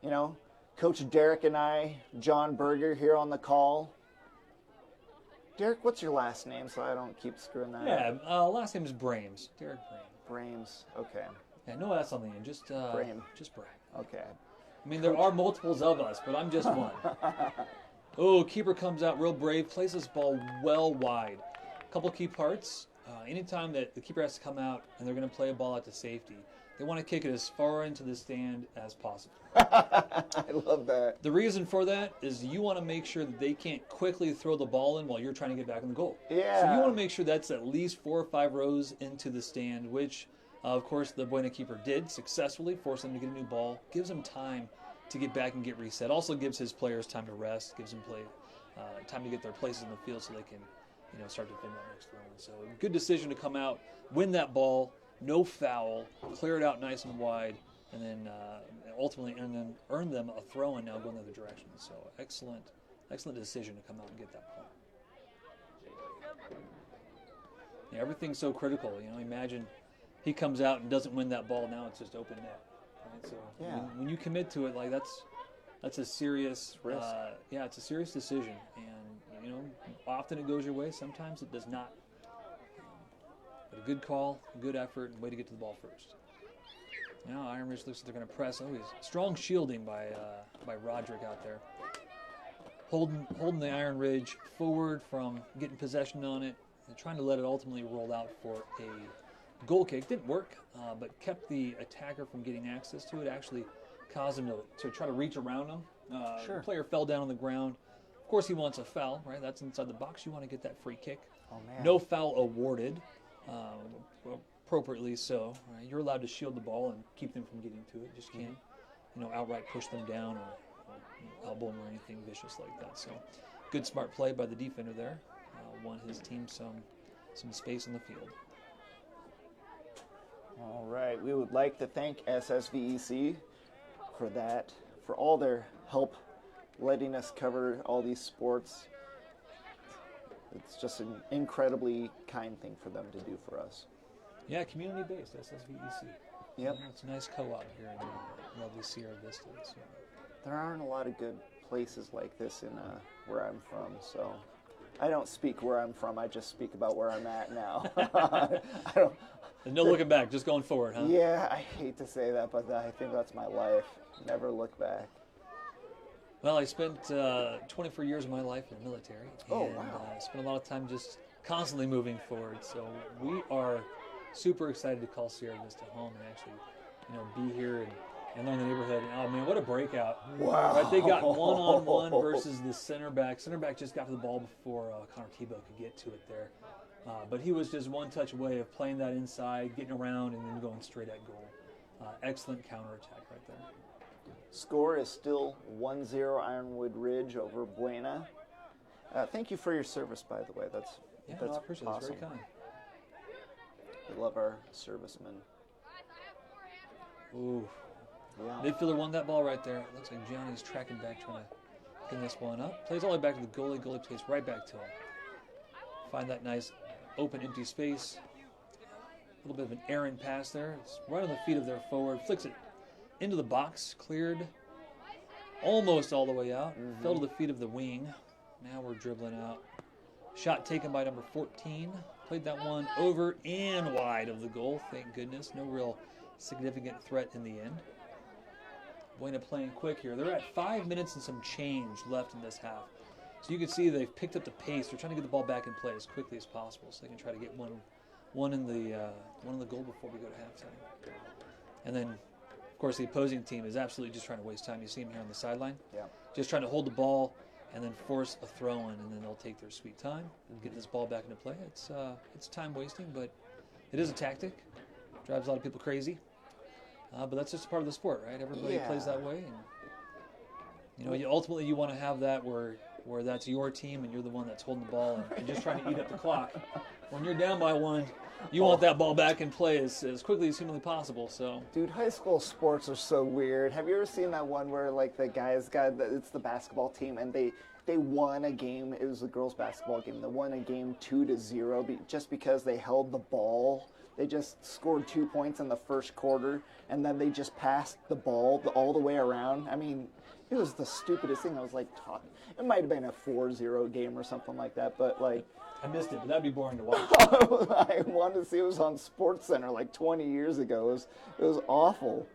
you know, Coach Derek and I, John Berger, here on the call. Derek, what's your last name so I don't keep screwing that up? Yeah, last name is Brames. Derek Brame. Brames, okay. Yeah, no S on the end, just Brame. Just Brame. Okay. I mean, there are multiples of us, but I'm just one. Oh, keeper comes out real brave, plays this ball well wide. A couple key parts. Anytime that the keeper has to come out and they're going to play a ball out to safety, they want to kick it as far into the stand as possible. I love that. The reason for that is you want to make sure that they can't quickly throw the ball in while you're trying to get back in the goal. Yeah. So you want to make sure that's at least 4 or 5 rows into the stand, which, of course, the Buena keeper did successfully, force them to get a new ball, gives them time to get back and get reset. Also gives his players time to rest, gives them time to get their places in the field so they can, you know, start to defend that next throw. So good decision to come out, win that ball, no foul, clear it out nice and wide, and then ultimately earn them a throw-in now going the other direction. So excellent decision to come out and get that point. Yeah, everything's so critical. You know, imagine he comes out and doesn't win that ball. Now it's just open net. Right? So Yeah. when you commit to it, like that's a serious risk. Yeah, it's a serious decision, and you know, often it goes your way. Sometimes it does not. But a good call, a good effort, and way to get to the ball first. Now Iron Ridge looks like they're going to press. Oh, he's strong shielding by Roderick out there. Holding the Iron Ridge forward from getting possession on it, and trying to let it ultimately roll out for a goal kick. Didn't work, but kept the attacker from getting access to it. Actually caused him to try to reach around him. Sure. The player fell down on the ground. Of course, he wants a foul, right? That's inside the box. You want to get that free kick. Oh, man. No foul awarded. Appropriately so. Right? You're allowed to shield the ball and keep them from getting to it. Just can't, you know, outright push them down or elbow them or anything vicious like that. So, good smart play by the defender there. Won his team some space in the field. All right. We would like to thank SSVEC for that, for all their help letting us cover all these sports. It's just an incredibly kind thing for them to do for us. Yeah, community-based, SSVEC. Yep. Yeah, it's a nice co-op here in lovely Sierra Vista. So. There aren't a lot of good places like this in where I'm from, so I don't speak where I'm from. I just speak about where I'm at now. I don't. And no looking back, just going forward, huh? Yeah, I hate to say that, but I think that's my life. Never look back. Well, I spent 24 years of my life in the military. Oh, and, wow. I spent a lot of time just constantly moving forward. So we are super excited to call Sierra Vista home and actually, you know, be here and learn the neighborhood. And, oh, man, what a breakout. Wow. Right, they got one-on-one versus the center back. Center back just got to the ball before Connor Tebow could get to it there. But he was just one touch away of playing that inside, getting around, and then going straight at goal. Excellent counterattack right there. Score is still 1-0 Ironwood Ridge over Buena. Thank you for your service, by the way. That's I appreciate it. awesome. It's very kind. We love our servicemen. Ooh. Yeah. Midfielder won that ball right there. It looks like Johnny's tracking back, trying to pin this one up. Plays all the way back to the goalie. Goalie plays right back to him. Find that nice open, empty space. A little bit of an errant pass there. It's right on the feet of their forward. Flicks it into the box. Cleared almost all the way out. Fell to the feet of the wing. Now we're dribbling out. Shot taken by number 14. Played that one over and wide of the goal. Thank goodness. No real significant threat in the end. Buena playing quick here. They're at 5 minutes and some change left in this half. So you can see they've picked up the pace. They're trying to get the ball back in play as quickly as possible so they can try to get one in the goal before we go to halftime. And then, of course, the opposing team is absolutely just trying to waste time. You see them here on the sideline. Yeah. Just trying to hold the ball and then force a throw-in, and then they'll take their sweet time and get this ball back into play. It's time wasting, but it is a tactic. Drives a lot of people crazy. But that's just a part of the sport, right? Everybody plays that way. And, ultimately you want to have that where that's your team and you're the one that's holding the ball and just trying to eat up the clock. When you're down by one, you want that ball back in play as quickly as humanly possible. So, dude, high school sports are so weird. Have you ever seen that one where like the guys it's the basketball team and they won a game? It was a girls' basketball game. They won a game 2-0 just because they held the ball. They just scored 2 points in the first quarter, and then they just passed the ball all the way around. I mean, it was the stupidest thing. I was like, it might have been a 4-0 game or something like that, but like. I missed it, but that'd be boring to watch. I wanted to see it. Was on SportsCenter like 20 years ago. It was awful.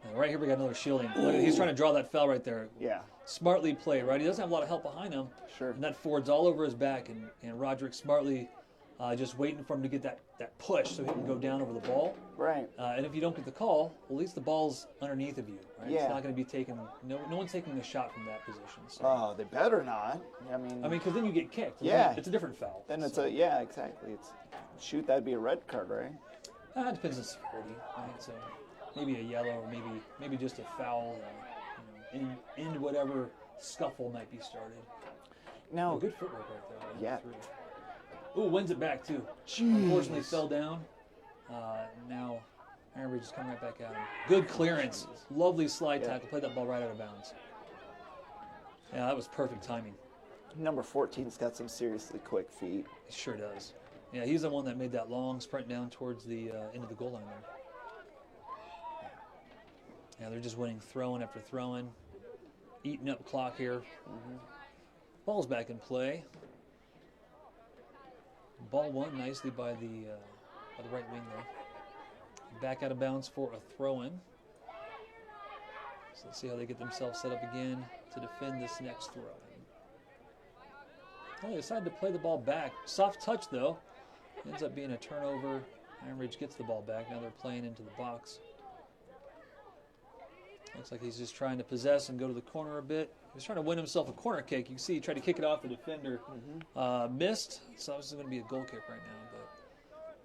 And right here we got another shielding. Look, he's trying to draw that foul right there. Yeah. Smartly played, right? He doesn't have a lot of help behind him. Sure. And that forward's all over his back, and Roderick smartly just waiting for him to get that push so he can go down over the ball. Right. And if you don't get the call, at least the ball's underneath of you, right? Yeah. It's not going to be taken. No one's taking a shot from that position. So. Oh, they better not. I mean, because then you get kicked. Yeah. It's a different foul. Then it's exactly. That'd be a red card, right? It depends on severity, right? So maybe a yellow, or maybe just a foul, end whatever scuffle might be started. Now, good footwork right there. Yeah. Ooh, wins it back too. Jeez. Unfortunately, fell down. Now, Ironwood just coming right back at him. Good clearance. Lovely slide tackle. Played that ball right out of bounds. Yeah, that was perfect timing. Number 14's got some seriously quick feet. He sure does. Yeah, he's the one that made that long sprint down towards the end of the goal line there. Yeah, they're just winning throw-in after throw-in. Eating up clock here. Ball's back in play. Ball won nicely by the right wing there. Back out of bounds for a throw-in. So let's see how they get themselves set up again to defend this next throw-in. Well, they decided to play the ball back. Soft touch, though. Ends up being a turnover. Ironridge gets the ball back. Now they're playing into the box. Looks like he's just trying to possess and go to the corner a bit. He's trying to win himself a corner kick. You can see he tried to kick it off the defender. Missed. So this is going to be a goal kick right now. But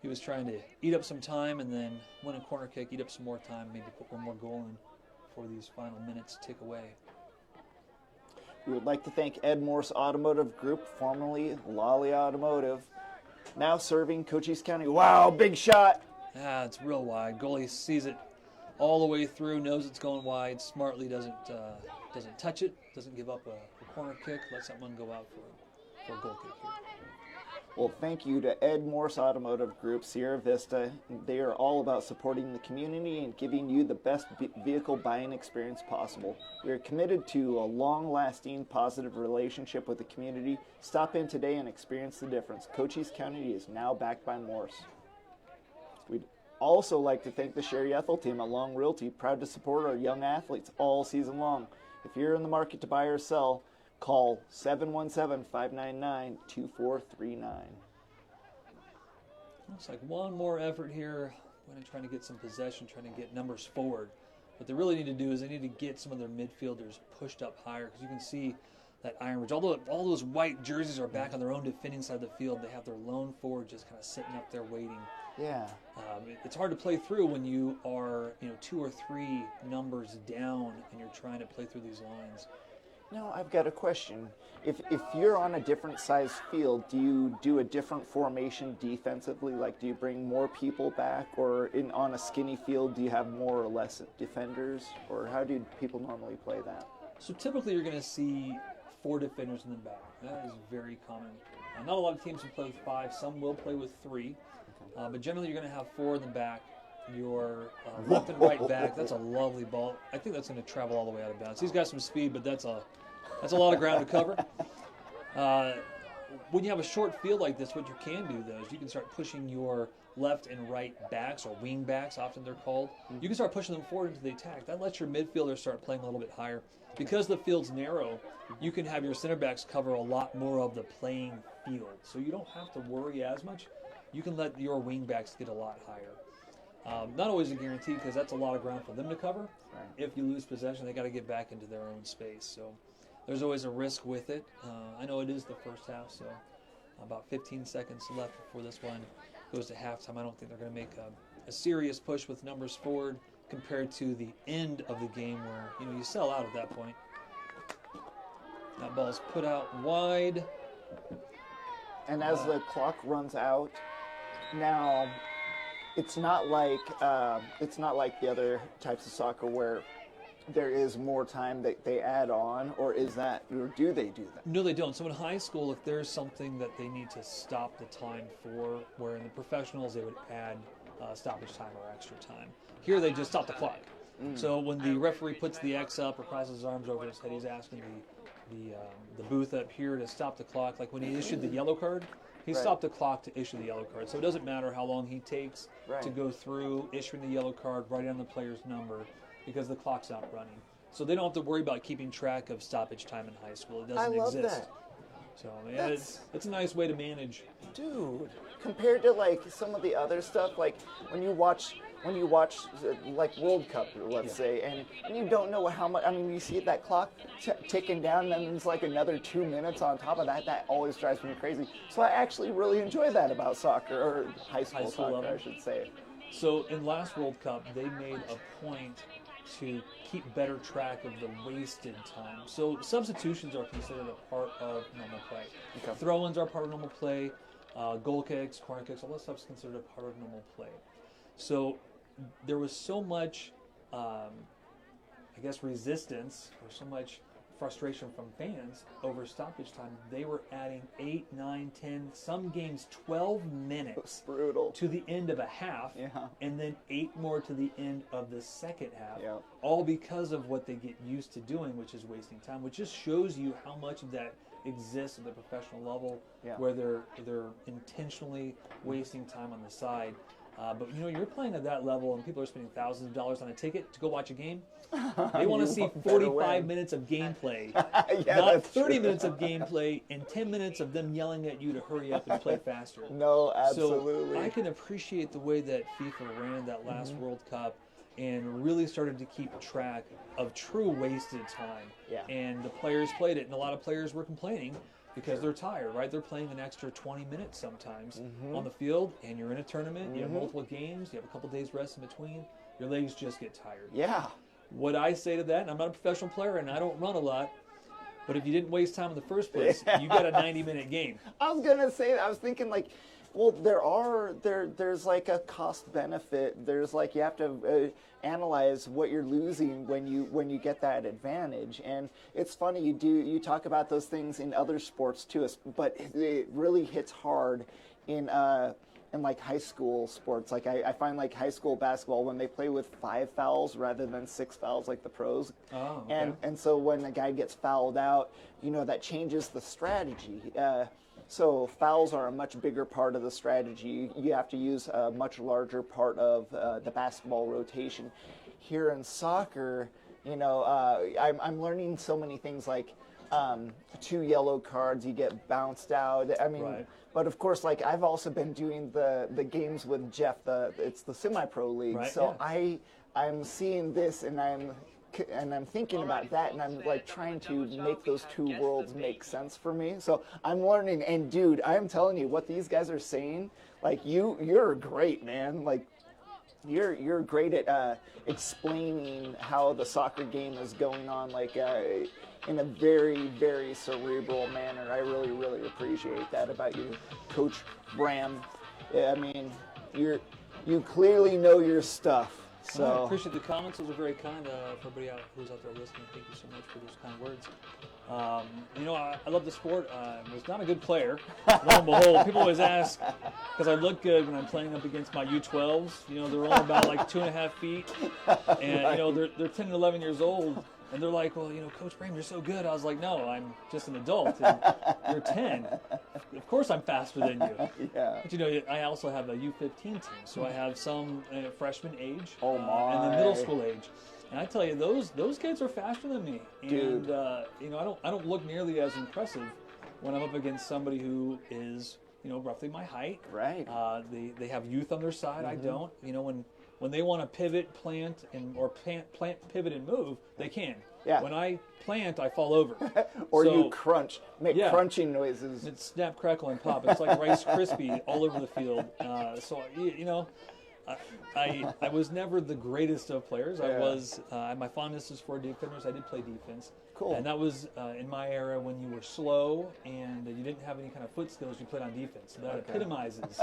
he was trying to eat up some time and then win a corner kick, eat up some more time, maybe put one more goal in before these final minutes tick away. We would like to thank Ed Morse Automotive Group, formerly Lolly Automotive, now serving Cochise County. Wow, big shot. It's real wide. Goalie sees it all the way through, knows it's going wide, smartly doesn't touch it, doesn't give up a corner kick, lets that one go out for a goal kick here. Well, thank you to Ed Morse Automotive Group, Sierra Vista. They are all about supporting the community and giving you the best vehicle buying experience possible. We are committed to a long-lasting, positive relationship with the community. Stop in today and experience the difference. Cochise County is now backed by Morse. We'd also like to thank the Sherry Ethel team at Long Realty, proud to support our young athletes all season long. If you're in the market to buy or sell, call 717-599-2439. Looks like one more effort here. We're trying to get some possession, trying to get numbers forward. What they really need to do is they need to get some of their midfielders pushed up higher, because you can see that Ironwood, although all those white jerseys are back on their own defending side of the field, they have their lone forward just kind of sitting up there waiting. Yeah. It's hard to play through when you are 2 or 3 numbers down and you're trying to play through these lines. Now, I've got a question. If you're on a different size field, do you do a different formation defensively? Like, do you bring more people back? Or on a skinny field, do you have more or less defenders? Or how do people normally play that? So typically you're going to see 4 defenders in the back. That is very common. Not a lot of teams will play with 5. Some will play with 3. But generally, you're going to have 4 in the back. Your left and right back. That's a lovely ball. I think that's going to travel all the way out of bounds. He's got some speed, but that's a lot of ground to cover. When you have a short field like this, what you can do, though, is you can start pushing your left and right backs, or wing backs, often they're called. You can start pushing them forward into the attack. That lets your midfielders start playing a little bit higher. Because the field's narrow, you can have your center backs cover a lot more of the playing field. So you don't have to worry as much. You can let your wing backs get a lot higher. Not always a guarantee, because that's a lot of ground for them to cover. Right. If you lose possession, they got to get back into their own space. So there's always a risk with it. I know it is the first half, so about 15 seconds left before this one goes to halftime. I don't think they're going to make a serious push with numbers forward compared to the end of the game, where you sell out at that point. That ball's put out wide. And as the clock runs out, now it's not like the other types of soccer where there is more time that they add on, or do they do that? No, they don't. So in high school, if there's something that they need to stop the time for, where in the professionals they would add stoppage time or extra time. Here they just stop the clock. So when the referee puts the X up or crosses his arms over his head, he's asking the booth up here to stop the clock. Like when he issued the yellow card, he stopped the clock to issue the yellow card. So it doesn't matter how long he takes to go through issuing the yellow card, writing down the player's number, because the clock's not running. So they don't have to worry about keeping track of stoppage time in high school. It doesn't exist. I love that. So yeah, it's a nice way to manage. Dude, compared to like some of the other stuff, like when you watch like World Cup, let's say, and you don't know how much. I mean, you see that clock ticking down, and then there's like another 2 minutes on top of that. That always drives me crazy. So I actually really enjoy that about soccer, or high school soccer, level. I should say. So in last World Cup, they made a point to keep better track of the wasted time. So substitutions are considered a part of normal play. Okay. Throw-ins are part of normal play. Goal kicks, corner kicks, all that stuff is considered a part of normal play. So there was so much, resistance, or so much frustration from fans over stoppage time. They were adding 8, 9, 10, some games 12 minutes Brutal. to the end of a half, and then 8 more to the end of the second half, all because of what they get used to doing, which is wasting time, which just shows you how much of that exists at the professional level, where they're intentionally wasting time on the side. But you're playing at that level, and people are spending thousands of dollars on a ticket to go watch a game. They want to see 45 minutes of gameplay, not 30 minutes of gameplay, and 10 minutes of them yelling at you to hurry up and play faster. No, absolutely. So I can appreciate the way that FIFA ran that last World Cup and really started to keep track of true wasted time. And the players played it, and a lot of players were complaining because they're tired, right? They're playing an extra 20 minutes sometimes on the field, and you're in a tournament, you have multiple games, you have a couple days rest in between, your legs just get tired. What I say to that, and I'm not a professional player and I don't run a lot, but if you didn't waste time in the first place, you got a 90-minute game. I was gonna say that. I was thinking like, well, there's like a cost benefit. There's like, you have to analyze what you're losing when you get that advantage. And it's funny, you talk about those things in other sports too, but it really hits hard in like high school sports. Like I find like high school basketball, when they play with 5 fouls rather than 6 fouls like the pros. Oh, okay. And so when a guy gets fouled out, that changes the strategy. So fouls are a much bigger part of the strategy. You have to use a much larger part of the basketball rotation. Here in soccer, I'm learning so many things, like 2 yellow cards, you get bounced out. I mean, but of course, like I've also been doing the games with Jeff. It's the semi-pro league. So I'm seeing this, and I'm thinking about that, and I'm like trying to make those 2 worlds make sense for me. So I'm learning, and dude, I'm telling you, what these guys are saying, like you're great, man. Like you're great at explaining how the soccer game is going on, like in a very, very cerebral manner. I really, really appreciate that about you, Coach Bram. I mean, you clearly know your stuff. So I appreciate the comments. Those are very kind for everybody who's out there listening. Thank you so much for those kind words. You know, I love the sport. I was not a good player. Lo and behold, people always ask, because I look good when I'm playing up against my U12s. You know, they're only about like 2.5 feet. And, you know, they're 10 and 11 years old. And they're like, well, you know, Coach Brame, you're so good. I was like, no, I'm just an adult. And you're 10. Of course I'm faster than you. Yeah. But, you know, I also have a U15 team. So I have some freshman age Oh, and then my. middle school age. And I tell you, those kids are faster than me. Dude. And you know, I don't look nearly as impressive when I'm up against somebody who is, you know, roughly my height. Right. They have youth on their side. I don't. You know, when they want to pivot, plant, pivot and move, they can. Yeah. When I plant, I fall over. Or So, you crunch, make yeah. crunching noises. It's snap, crackle, and pop. It's like Rice Krispie all over the field. So you know. I was never the greatest of players. I was my fondness is for defenders. I did play defense. Cool. And that was in my era when you were slow and you didn't have any kind of foot skills. You played on defense. So that epitomizes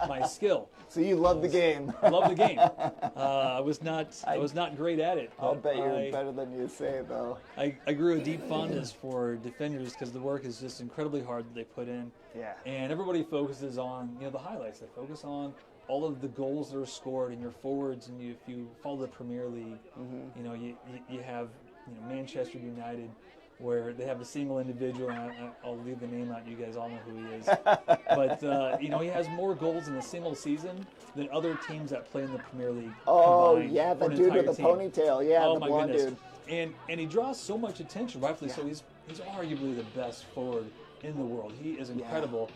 my skill. So you love the game. I love the game. I was not great at it. I'll bet you're better than you say, though. I grew a deep fondness for defenders because the work is just incredibly hard that they put in. Yeah. And everybody focuses on, you know, the highlights. They focus on all of the goals that are scored in your forwards, and if you follow the Premier League, you know, you have, you know, Manchester United, where they have a single individual, and I'll leave the name out. You guys all know who he is. But, you know, he has more goals in a single season than other teams that play in the Premier League. Oh, combined yeah, for the an dude with entire the team. ponytail. Yeah, Oh, the my blonde goodness. dude. And he draws so much attention, rightfully so. He's arguably the best forward in the world. He is incredible.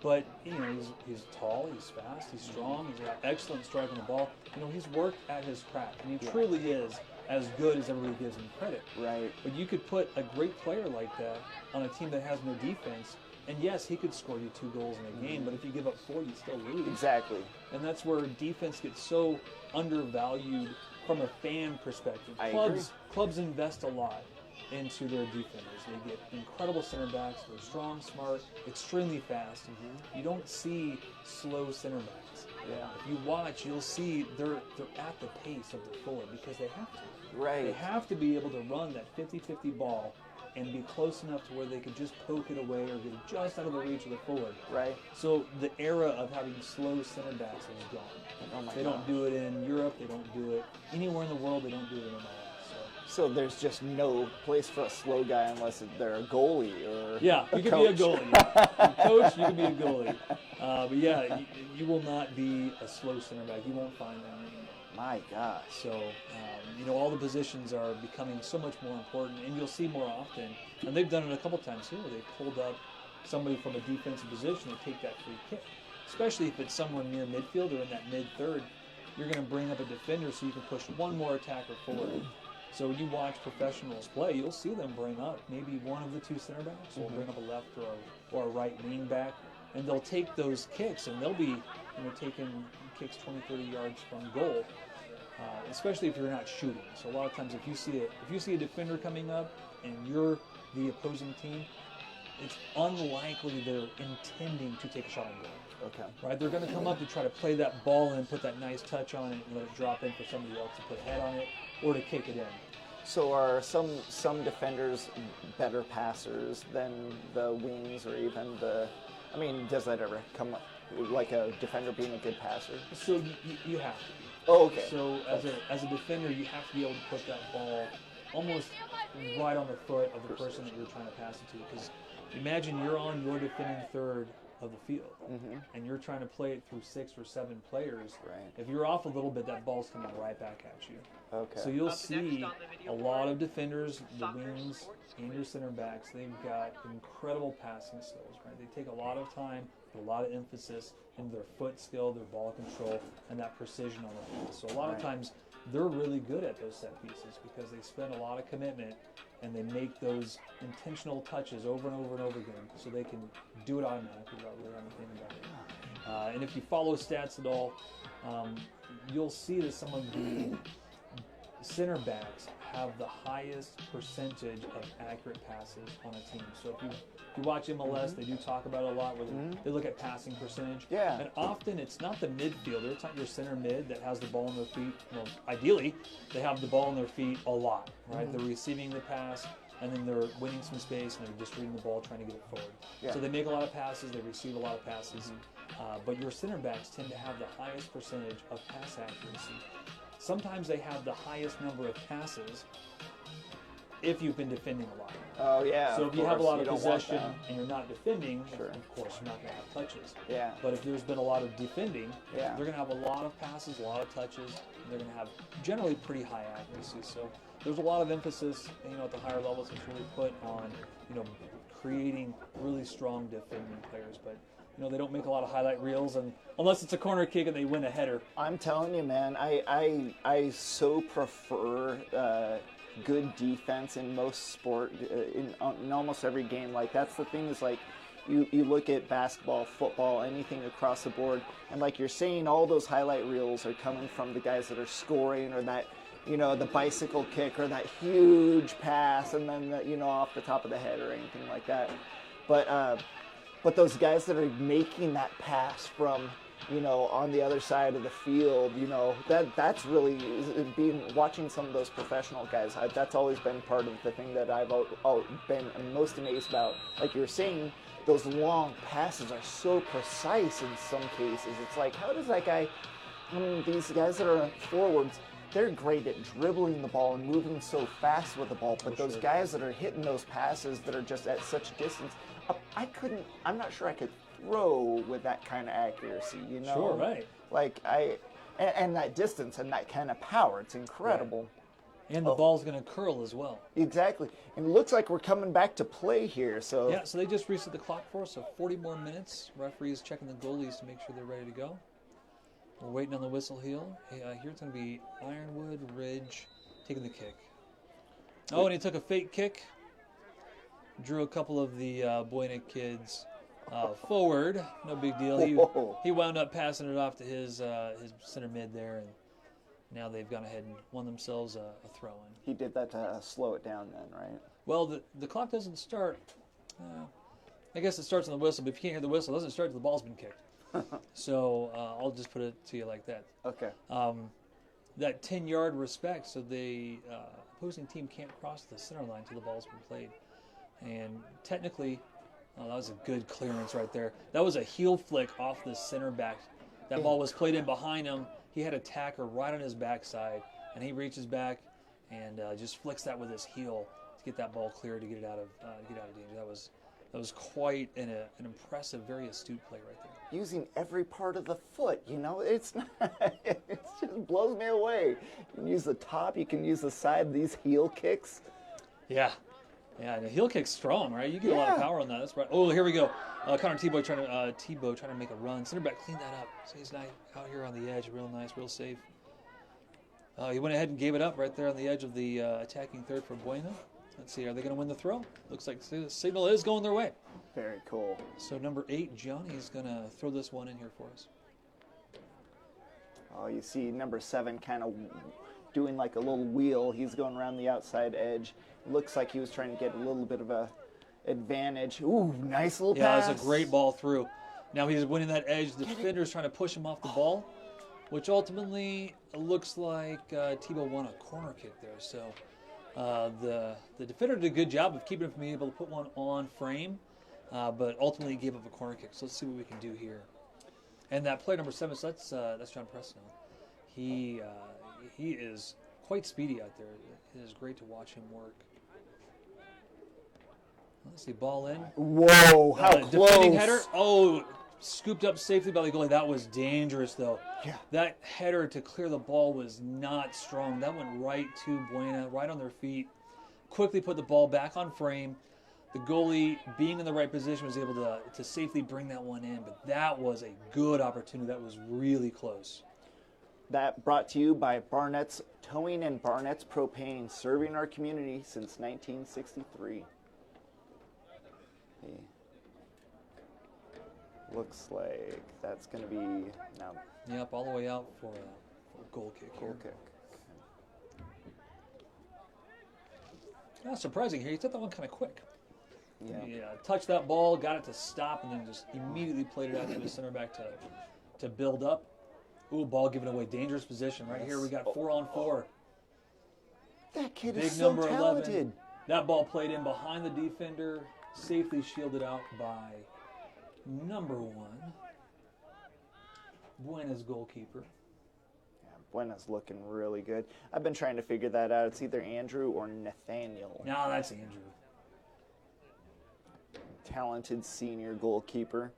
But, you know, he's tall, he's fast, he's strong, he's got excellent strike on the ball. You know, he's worked at his craft, and he truly is as good as everybody gives him credit. Right. But you could put a great player like that on a team that has no defense, and yes, he could score you 2 goals in a game, but if you give up 4, you still lose. Exactly. And that's where defense gets so undervalued from a fan perspective. I agree. Clubs invest a lot into their defenders. They get incredible center backs. They're strong, smart, extremely fast. You don't see slow center backs. Yeah. If you watch, you'll see they're at the pace of the forward because they have to. Right. They have to be able to run that 50-50 ball and be close enough to where they could just poke it away or get it just out of the reach of the forward. Right. So the era of having slow center backs is gone. Oh my They don't do it in Europe. They don't do it anywhere in the world. They don't do it in MLS. So there's just no place for a slow guy unless they're a goalie or Yeah, you can be a goalie. Coach, you can be a goalie. But yeah, you will not be a slow center back. You won't find them anymore. My gosh. So, you know, all the positions are becoming so much more important, and you'll see more often. And they've done it a couple times here where they've pulled up somebody from a defensive position to take that free kick. Especially if it's somewhere near midfield or in that mid-third, you're going to bring up a defender so you can push one more attacker forward. So when you watch professionals play, you'll see them bring up maybe one of the 2 center backs, or bring up a left or a right wing back, and they'll take those kicks, and they'll be, you know, taking kicks 20-30 yards from goal, especially if you're not shooting. So a lot of times, if you see a defender coming up and you're the opposing team, it's unlikely they're intending to take a shot on goal. Okay. Right? They're going to come up to try to play that ball in, put that nice touch on it, and let it drop in for somebody else to put a head on it or to kick it in. So are some defenders better passers than the wings or even the? I mean, does that ever come up, like a defender being a good passer? So you have to be. Oh, okay. So as a defender, you have to be able to put that ball almost right on the foot of the person that you're trying to pass it to. Because imagine you're on your defending third of the field, and you're trying to play it through 6 or 7 players. Right. If you're off a little bit, that ball's coming right back at you. Okay. So you'll see a lot of defenders, the wings, and your center backs. They've got incredible passing skills. Right. They take a lot of time, put a lot of emphasis into their foot skill, their ball control, and that precision on the field. So a lot of times they're really good at those set pieces because they spend a lot of commitment and they make those intentional touches over and over and over again so they can do it automatically without really having to think about it. And if you follow stats at all, you'll see that some of the center backs have the highest percentage of accurate passes on a team. So if you watch MLS, they do talk about it a lot where they look at passing percentage. Yeah. And often it's not the midfielder, it's not your center mid that has the ball on their feet. Well, ideally, they have the ball on their feet a lot, right? They're receiving the pass, and then they're winning some space, and they're just reading the ball, trying to get it forward. Yeah. So they make a lot of passes, they receive a lot of passes, but your center backs tend to have the highest percentage of pass accuracy. Sometimes they have the highest number of passes if you've been defending a lot. Oh, yeah. So if you have a lot of don't want possession that. and you're not defending, Sure. of course you're not going to have touches. Yeah. But if there's been a lot of defending, Yeah. they're going to have a lot of passes, a lot of touches, and they're going to have generally pretty high accuracy. So there's a lot of emphasis, at the higher levels that's really put on, creating really strong defending players. But they don't make a lot of highlight reels, and unless it's a corner kick and they win a header. I'm telling you, man, I so prefer good defense in most sport, in almost every game. Like, that's the thing, is like, you look at basketball, football, anything across the board, and like you're saying, all those highlight reels are coming from the guys that are scoring, or that, the bicycle kick, or that huge pass, and then off the top of the head, or anything like that. But those guys that are making that pass from, on the other side of the field, that's really watching some of those professional guys. That's always been part of the thing that I've been most amazed about. Like you were saying, those long passes are so precise in some cases. It's like, how does that guy, these guys that are forwards, they're great at dribbling the ball and moving so fast with the ball, but those guys that are hitting those passes that are just at such a distance, I'm not sure I could throw with that kind of accuracy, Sure, right. Like, and that distance and that kind of power, it's incredible. Right. And the ball's going to curl as well. Exactly. And it looks like we're coming back to play here, so. Yeah, so they just reset the clock for us, so 40 more minutes. Referee's checking the goalies to make sure they're ready to go. We're waiting on the whistle here. Here it's going to be Ironwood, Ridge, taking the kick. Oh, and he took a fake kick. Drew a couple of the Buena kids forward. No big deal. He wound up passing it off to his center mid there, and now they've gone ahead and won themselves a throw-in. He did that to slow it down then, right? Well, the clock doesn't start. I guess it starts on the whistle, but if you can't hear the whistle, it doesn't start until the ball's been kicked. So I'll just put it to you like that. Okay. That 10-yard respect, so the opposing team can't cross the center line until the ball's been played. And technically, that was a good clearance right there. That was a heel flick off the center back. That ball was played in behind him. He had a tacker right on his backside, and he reaches back and just flicks that with his heel to get that ball clear, to get it out of danger. That was quite an impressive, very astute play right there. Using every part of the foot, it's not, it just blows me away. You can use the top, you can use the side, these heel kicks. Yeah, and the heel kick's strong, right? You get a lot of power on that. That's right. Oh, here we go. Connor Tebow trying to make a run. Center back cleaned that up. So he's out here on the edge, real nice, real safe. He went ahead and gave it up right there on the edge of the attacking third for Buena. Let's see, are they going to win the throw? Looks like the signal is going their way. Very cool. So number 8, Johnny's going to throw this one in here for us. Oh, you see number 7 kind of doing like a little wheel. He's going around the outside edge. Looks like he was trying to get a little bit of a advantage. Ooh, nice little pass. Yeah, that's a great ball through. Now he's winning that edge. The defender's trying to push him off the ball, which ultimately looks like Tebow won a corner kick there. So the defender did a good job of keeping him from being able to put one on frame, but ultimately gave up a corner kick. So let's see what we can do here. And that player number 7, so that's John Preston. He is quite speedy out there. It is great to watch him work. Let's see, ball in. Whoa, how close. Defending header. Oh, scooped up safely by the goalie. That was dangerous, though. Yeah. That header to clear the ball was not strong. That went right to Buena, right on their feet. Quickly put the ball back on frame. The goalie, being in the right position, was able to safely bring that one in. But that was a good opportunity. That was really close. That brought to you by Barnett's Towing and Barnett's Propane, serving our community since 1963. Hey. Looks like that's going to be now. Yep, all the way out for a goal kick. Goal kick. Not surprising here. He took that one kind of quick. Yeah. He touched that ball, got it to stop, and then just immediately played it out to the center back to build up. Ooh, ball given away. Dangerous position right here. We got 4-on-4. That kid Big is so number talented. 11. That ball played in behind the defender, safely shielded out by number 1, Buena's goalkeeper. Yeah, Buena's looking really good. I've been trying to figure that out. It's either Andrew or Nathaniel. No, that's Andrew. Talented senior goalkeeper.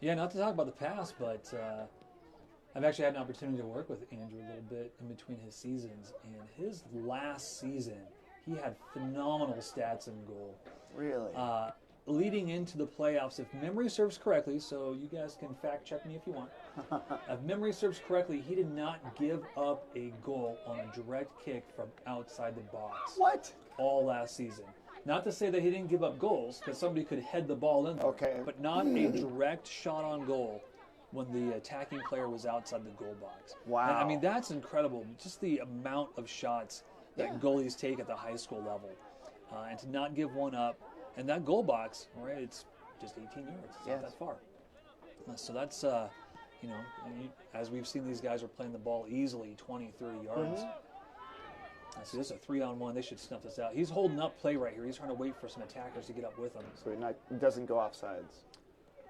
Yeah, not to talk about the past, but I've actually had an opportunity to work with Andrew a little bit in between his seasons. And his last season, he had phenomenal stats in goal. Really? Leading into the playoffs, if memory serves correctly, so you guys can fact check me if you want. If memory serves correctly, he did not give up a goal on a direct kick from outside the box. What? All last season. Not to say that he didn't give up goals, because somebody could head the ball in there. Okay. But not a direct shot on goal when the attacking player was outside the goal box. Wow. And, I mean, that's incredible. Just the amount of shots that goalies take at the high school level. And to not give one up. And that goal box, right, it's just 18 yards. It's not that far. So that's, you know, as we've seen, these guys are playing the ball easily 20, 30 yards. So this is a 3-on-1. They should snuff this out. He's holding up play right here. He's trying to wait for some attackers to get up with him. So he doesn't go offsides.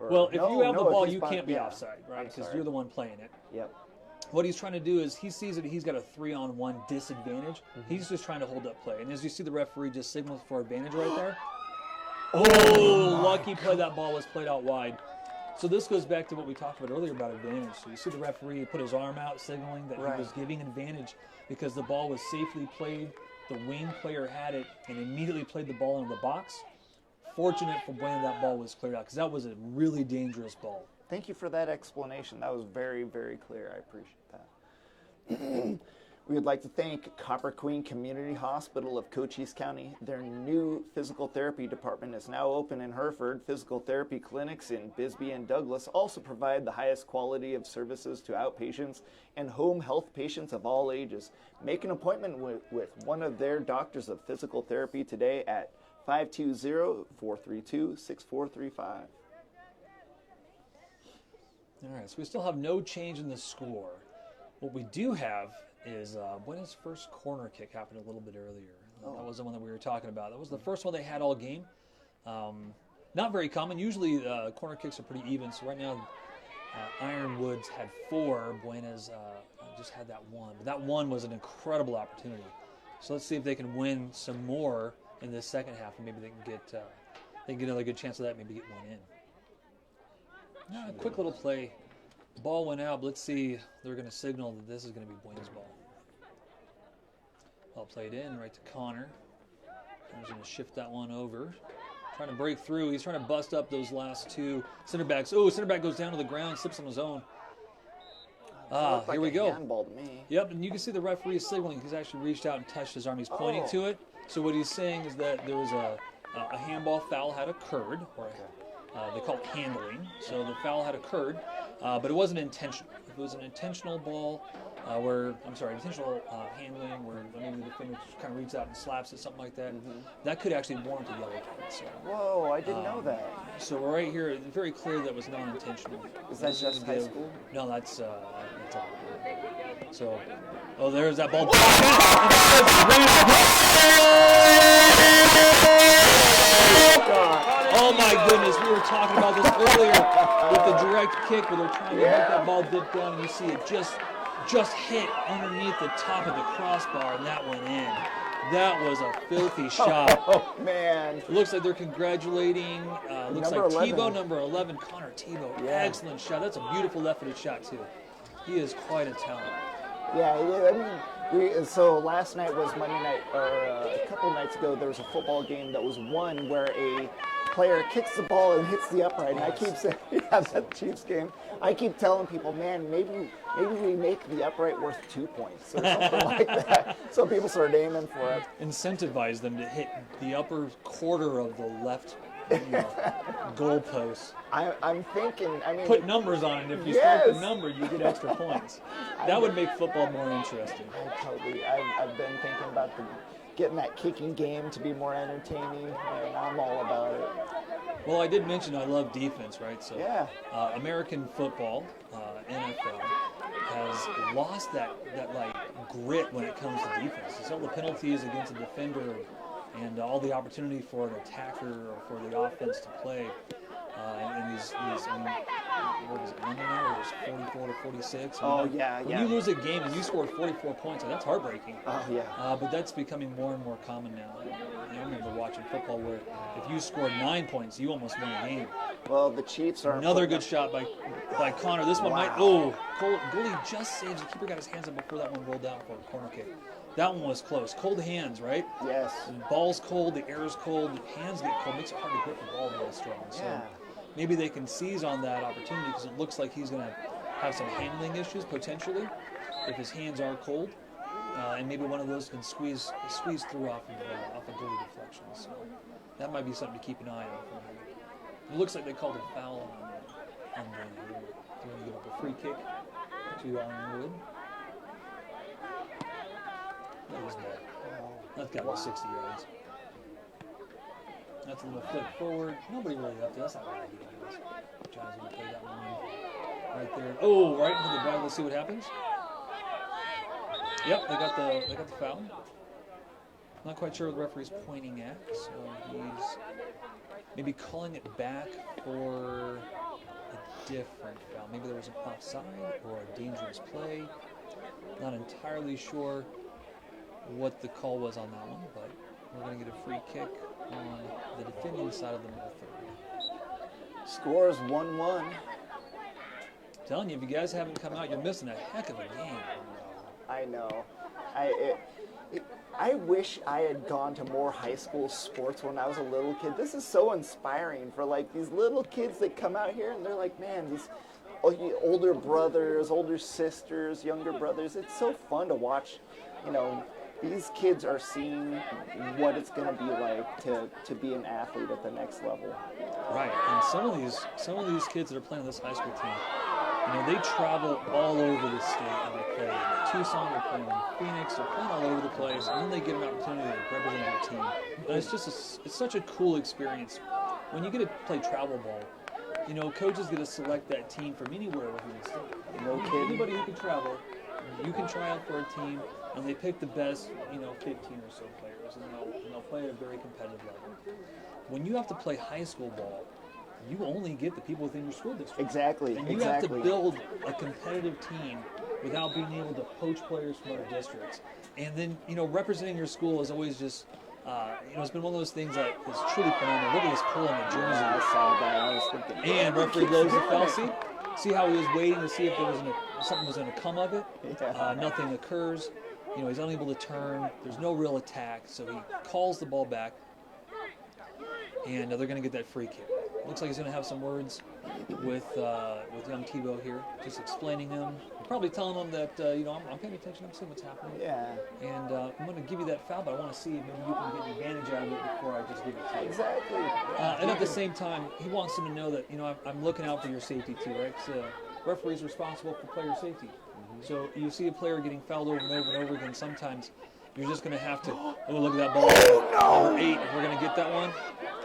Well, if you have the ball, you can't be offside, right? Because you're the one playing it. Yep. What he's trying to do is he sees that he's got a 3-on-1 disadvantage. He's just trying to hold up play. And as you see, the referee just signals for advantage right there. Oh, lucky play. That ball was played out wide. So this goes back to what we talked about earlier about advantage. So you see the referee put his arm out, signaling that he was giving advantage because the ball was safely played. The wing player had it and immediately played the ball into the box. Fortunate for Buena that ball was cleared out because that was a really dangerous ball. Thank you for that explanation. That was very, very clear. I appreciate that. We would like to thank Copper Queen Community Hospital of Cochise County. Their new physical therapy department is now open in Hereford. Physical therapy clinics in Bisbee and Douglas also provide the highest quality of services to outpatients and home health patients of all ages. Make an appointment with one of their doctors of physical therapy today at 520-432-6435. All right, so we still have no change in the score. What we do have is Buena's first corner kick happened a little bit earlier. That was the one that we were talking about. That was the first one they had all game. Not very common. Usually corner kicks are pretty even. So right now, Ironwood's had 4. Buena's just had that one. But that one was an incredible opportunity. So let's see if they can win some more in the second half, and maybe they can get another good chance of that. Maybe get one in. A quick little play. The ball went out, but let's see. They're going to signal that this is going to be Buena's ball. Ball played in right to Connor. Connor's going to shift that one over. Trying to break through. He's trying to bust up those last 2 center backs. Oh, center back goes down to the ground, slips on his own. Here we go. Handball to me. Yep, and you can see the referee is signaling. He's actually reached out and touched his arm. He's pointing to it. So what he's saying is that there was a handball foul had occurred, or they call it handling. So the foul had occurred, but it wasn't intentional. If it was an intentional ball, intentional handling where maybe the defender kind of reaches out and slaps it, something like that, that could actually warrant a yellow card. So, whoa, I didn't know that. So right here, it's very clear that was non-intentional. Is that just high school? No, that's so, there's that ball. Oh my goodness, we were talking about this earlier with the direct kick where they're trying to make that ball dip down, and you see it just hit underneath the top of the crossbar, and that went in. That was a filthy shot. Oh, man. It looks like they're congratulating, looks Number like 11. Tebow, number 11, Connor Tebow. Yeah. Excellent shot. That's a beautiful left-footed shot, too. He is quite a talent. Yeah, I mean, so last night was Monday night, or a couple nights ago, there was a football game that was won where a player kicks the ball and hits the upright. And I keep saying, that Chiefs game. I keep telling people, man, maybe we make the upright worth 2 points or something like that. So people start aiming for it. Incentivize them to hit the upper quarter of the left goal post. I'm thinking, put numbers on it. If you start the number, you get extra points. That would make football more interesting. I've been thinking about getting that kicking game to be more entertaining, and I'm all about it. Well, I did mention I love defense, right? So American football, NFL, has lost that like grit when it comes to defense. It's all the penalties against a defender and all the opportunity for an attacker or for the offense to play. And these I mean, what was it, Monday night? It was 44 to 46. Oh, yeah, When you lose a game and you score 44 points, that's heartbreaking. Oh, yeah. But that's becoming more and more common now. I remember watching football where if you scored 9 points, you almost won a game. Well, the Chiefs are Another good shot by Connor. This one might. Oh, goalie just saves. The keeper got his hands up before that one rolled out for a corner kick. That one was close. Cold hands, right? Yes. The ball's cold. The air is cold. The hands get cold. Makes it hard to grip the ball real strong. So maybe they can seize on that opportunity because it looks like he's going to have some handling issues potentially if his hands are cold. And maybe one of those can squeeze through off of goalie deflection. So that might be something to keep an eye on for him. It looks like they called a foul on the they're going to give up a free kick to Ironwood. That was bad. That's got to be 60 yards. That's a little flip forward. Nobody really up there. That's not really good. John's going to play that one right there. Oh, right into the bag. Let's see what happens. Yep, they got the foul. Not quite sure what the referee's pointing at, so he's maybe calling it back for a different foul. Maybe there was an offside or a dangerous play. Not entirely sure what the call was on that one, but we're going to get a free kick on the defending side of the middle third. Scores 1-1. Telling you, if you guys haven't come out, you're missing a heck of a game. I know. I wish I had gone to more high school sports when I was a little kid. This is so inspiring for like these little kids that come out here and they're like, man, these older brothers, older sisters, younger brothers. It's so fun to watch. You know, these kids are seeing what it's going to be like to be an athlete at the next level. Right, and some of these kids that are playing on this high school team, you know, they travel all over the state and they play in Tucson, they're playing in Phoenix, they're playing all over the place, and then they get an opportunity to represent their team. And it's just it's such a cool experience. When you get to play travel ball, you know, coaches get to select that team from anywhere within the state. No kidding. Anybody who can travel, you can try out for a team, and they pick the best, 15 or so players, and they'll play at a very competitive level. When you have to play high school ball, you only get the people within your school district. Exactly. And you have to build a competitive team without being able to poach players from other districts. And then, representing your school is always just, it's been one of those things that is truly phenomenal. Look at this pull on the jersey. I saw that. I was thinking. And referee blows the foul. See how he was waiting to see if there was something was going to come of it. Nothing occurs. He's unable to turn. There's no real attack, so he calls the ball back. And they're going to get that free kick. Looks like he's going to have some words with young Tebow here, just explaining him, probably telling him that I'm paying attention, I'm seeing what's happening. Yeah. And I'm going to give you that foul, but I want to see if maybe you can get an advantage out of it before I just give it to you. Exactly. And at the same time, he wants him to know that I'm looking out for your safety too, right? So referee's responsible for player safety. So you see a player getting fouled over and over and over again. Sometimes you're just going to have to. Oh, look at that ball. Number 8. We're going to get that one.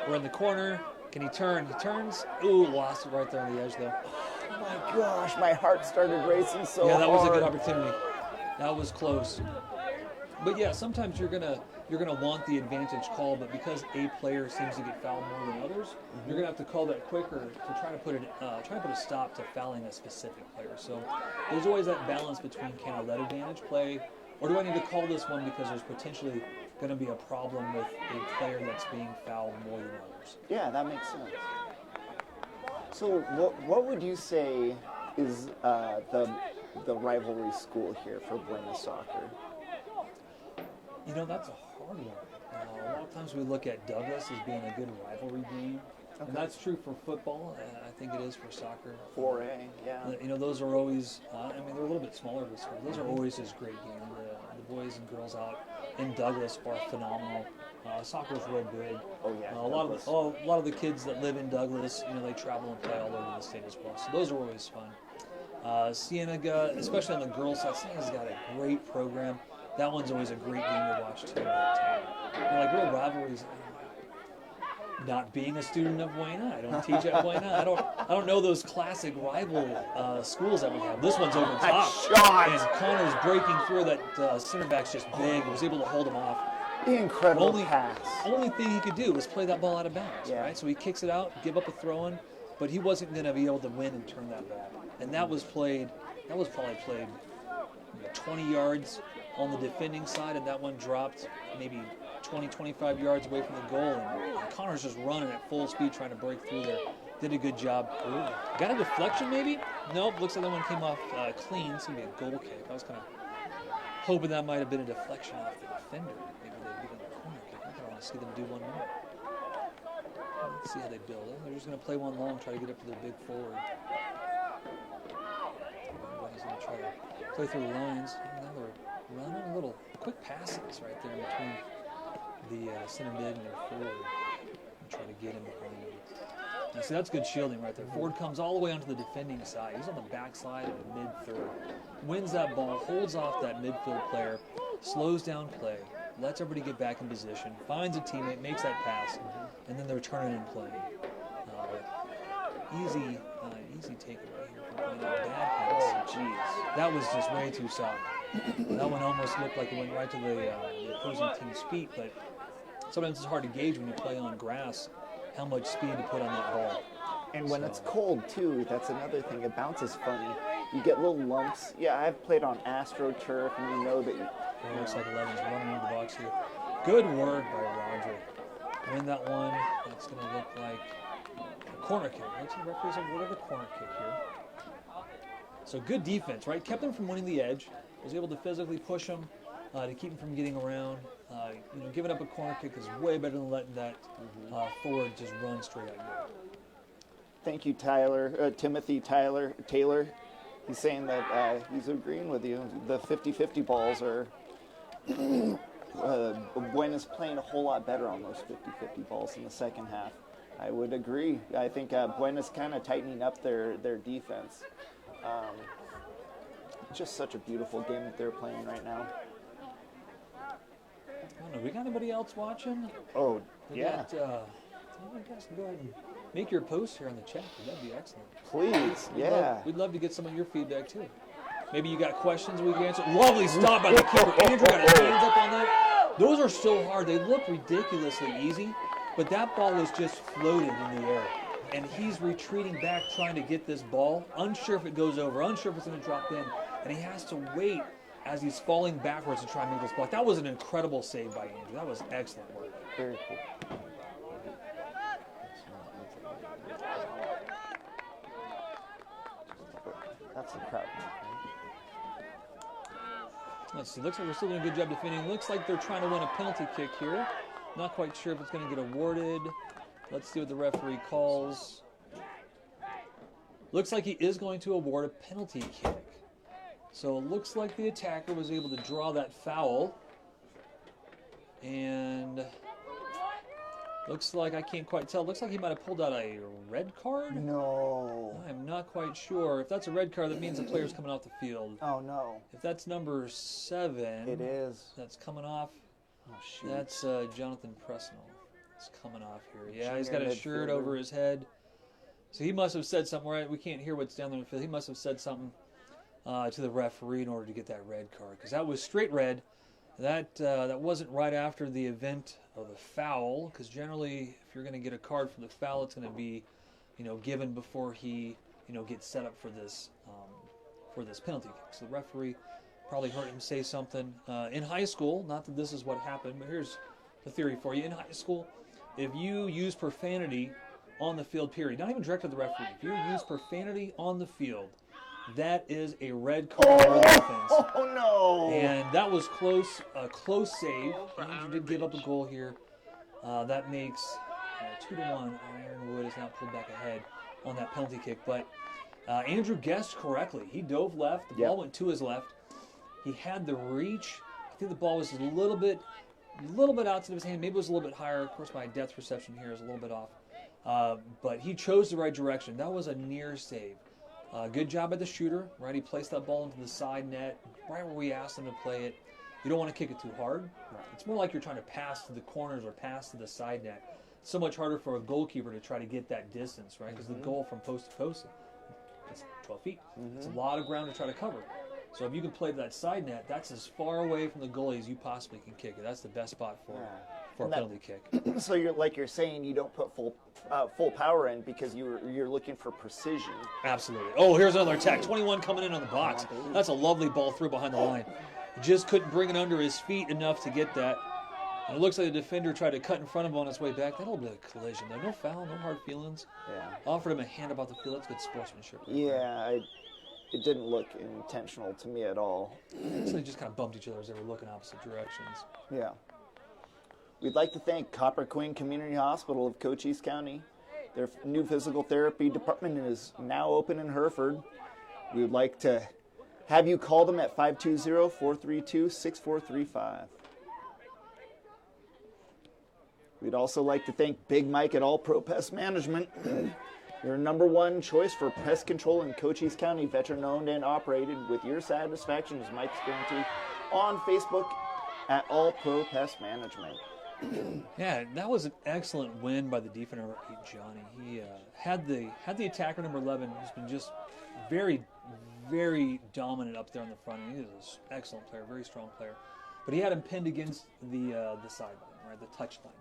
We're in the corner. Can he turn? He turns. Ooh, lost it right there on the edge, though. Oh my gosh, my heart started racing so hard. Yeah, that was a good opportunity. That was close. But yeah, sometimes you're gonna want the advantage call, but because a player seems to get fouled more than others, you're gonna have to call that quicker to try to put a stop to fouling a specific player. So there's always that balance between, can I let advantage play, or do I need to call this one because there's potentially going to be a problem with a player that's being fouled more than others? Yeah, that makes sense. So what would you say is the rivalry school here for Buena Soccer? That's a hard one. A lot of times we look at Douglas as being a good rivalry game. Okay. And that's true for football. I think it is for soccer. 4A, yeah. Those are always, they're a little bit smaller this year. Those are always just great games. The boys and girls out in Douglas are phenomenal. Soccer's real big. Oh, yeah. A lot of the kids that live in Douglas, they travel and play all over the state as well. So those are always fun. Cienega, especially on the girls' side, Cienega's got a great program. That one's always a great game to watch too. Like real rivalries. not being a student of Buena, I don't teach at Buena. I don't know those classic rival schools that we have. This one's over top, and Connor's breaking through. That center back's just big. Was able to hold him off. The incredible pass. Only thing he could do was play that ball out of bounds, right? So he kicks it out, give up a throw-in, but he wasn't going to be able to win and turn that back. And that was played. That was probably played 20 yards on the defending side, and that one dropped maybe 20, 25 yards away from the goal, and Connor's just running at full speed trying to break through there. Did a good job. Got a deflection maybe? Nope, looks like that one came off clean. It's going to be a goal kick. I was kind of hoping that might have been a deflection off the defender. Maybe they'd get a corner kick. I kind of want to see them do one more. Let's see how they build it. They're just going to play one long, try to get up to their big forward. Everybody's going to try to play through the lines. Now they're running a little quick passes right there in between the center mid and their forward, and try to get him behind him. Now, see, that's good shielding right there. Ford comes all the way onto the defending side. He's on the backside of the mid-third. Wins that ball, holds off that midfield player, slows down play, lets everybody get back in position, finds a teammate, makes that pass, and then they're turning and playing. Easy takeaway here from playing a bad pass. Jeez. That was just way too soft. That one almost looked like it went right to the opposing team's feet, but sometimes it's hard to gauge when you play on grass how much speed to put on that ball. And when it's cold, too, that's another thing. It bounces funny. You get little lumps. Yeah, I've played on AstroTurf, and you know that It looks like 11's running into the box here. Good work by Roger. Win that one. That's going to look like a corner kick. Let's see, referees have whatever corner kick here. So good defense, right? Kept them from winning the edge. Was able to physically push them to keep them from getting around. Giving up a corner kick is way better than letting that forward just run straight at you. Thank you, Tyler. Timothy Taylor. He's saying that he's agreeing with you. The 50-50 balls are Buena's playing a whole lot better on those 50-50 balls in the second half. I would agree. I think Buena's kind of tightening up their defense. Just such a beautiful game that they're playing right now. I don't know. We got anybody else watching? Oh, yeah. You guys can go ahead and make your post here on the chat. That'd be excellent. Please, yeah. We'd love to get some of your feedback, too. Maybe you got questions we can answer. Lovely stop by the keeper. Andrew got his hands up on that. Those are so hard. They look ridiculously easy, but that ball was just floated in the air. And he's retreating back trying to get this ball, unsure if it goes over, unsure if it's going to drop in. And he has to wait as he's falling backwards to try and make this block. That was an incredible save by Andrew. That was excellent work. Very cool. That's the crowd. Let's see. Looks like we're still doing a good job defending. Looks like they're trying to win a penalty kick here. Not quite sure if it's going to get awarded. Let's see what the referee calls. Looks like he is going to award a penalty kick. So it looks like the attacker was able to draw that foul. And looks like, I can't quite tell, looks like he might have pulled out a red card? No. I'm not quite sure. If that's a red card, that means the player's coming off the field. Oh, no. If that's number 7. It is. That's coming off. Oh, shoot. That's Jonathan Presnell. It's coming off here. Yeah, he's got his shirt over his head. So he must have said something, right? We can't hear what's down there in the field. He must have said something to the referee in order to get that red card, because that was straight red. That wasn't right after the event of the foul, because generally, if you're going to get a card for the foul, it's going to be, given before he, gets set up for this penalty kick. So the referee probably heard him say something in high school. Not that this is what happened, but here's the theory for you. In high school, if you use profanity on the field, period, not even directed at the referee, if you use profanity on the field, that is a red card for offense. Oh, no. And that was close, a close save. Andrew did give up a goal here. That makes 2-1. Ironwood is now pulled back ahead on that penalty kick. But Andrew guessed correctly. He dove left. The ball went to his left. He had the reach. I think the ball was a little bit outside of his hand. Maybe it was a little bit higher. Of course, my depth perception here is a little bit off. But he chose the right direction. That was a near save. Good job by the shooter, right? He placed that ball into the side net, right where we asked him to play it. You don't want to kick it too hard. Right. It's more like you're trying to pass to the corners or pass to the side net. so much harder for a goalkeeper to try to get that distance, right? Because the goal from post to post is 12 feet. It's a lot of ground to try to cover. So if you can play that side net, that's as far away from the goalie as you possibly can kick it. That's the best spot for a penalty kick. So you're saying you don't put full power in because you're looking for precision. Absolutely. Oh, here's another attack. 21 coming in on the box. That's a lovely ball through behind the line. Just couldn't bring it under his feet enough to get that. And it looks like the defender tried to cut in front of him on his way back. That little bit of collision, though. No foul, no hard feelings. Yeah. Offered him a hand about the field. That's good sportsmanship. Yeah, it didn't look intentional to me at all. So they just kind of bumped each other as they were looking opposite directions. Yeah. We'd like to thank Copper Queen Community Hospital of Cochise County. Their new physical therapy department is now open in Hereford. We would like to have you call them at 520-432-6435. We'd also like to thank Big Mike at All Pro Pest Management, your #1 choice for pest control in Cochise County, veteran-owned and operated. With your satisfaction is Mike's guarantee. On Facebook at All Pro Pest Management. Yeah, that was an excellent win by the defender, Johnny. He had the attacker number 11, who's been just very, very dominant up there on the front end. He is an excellent player, very strong player. But he had him pinned against the sideline, right, the touch line.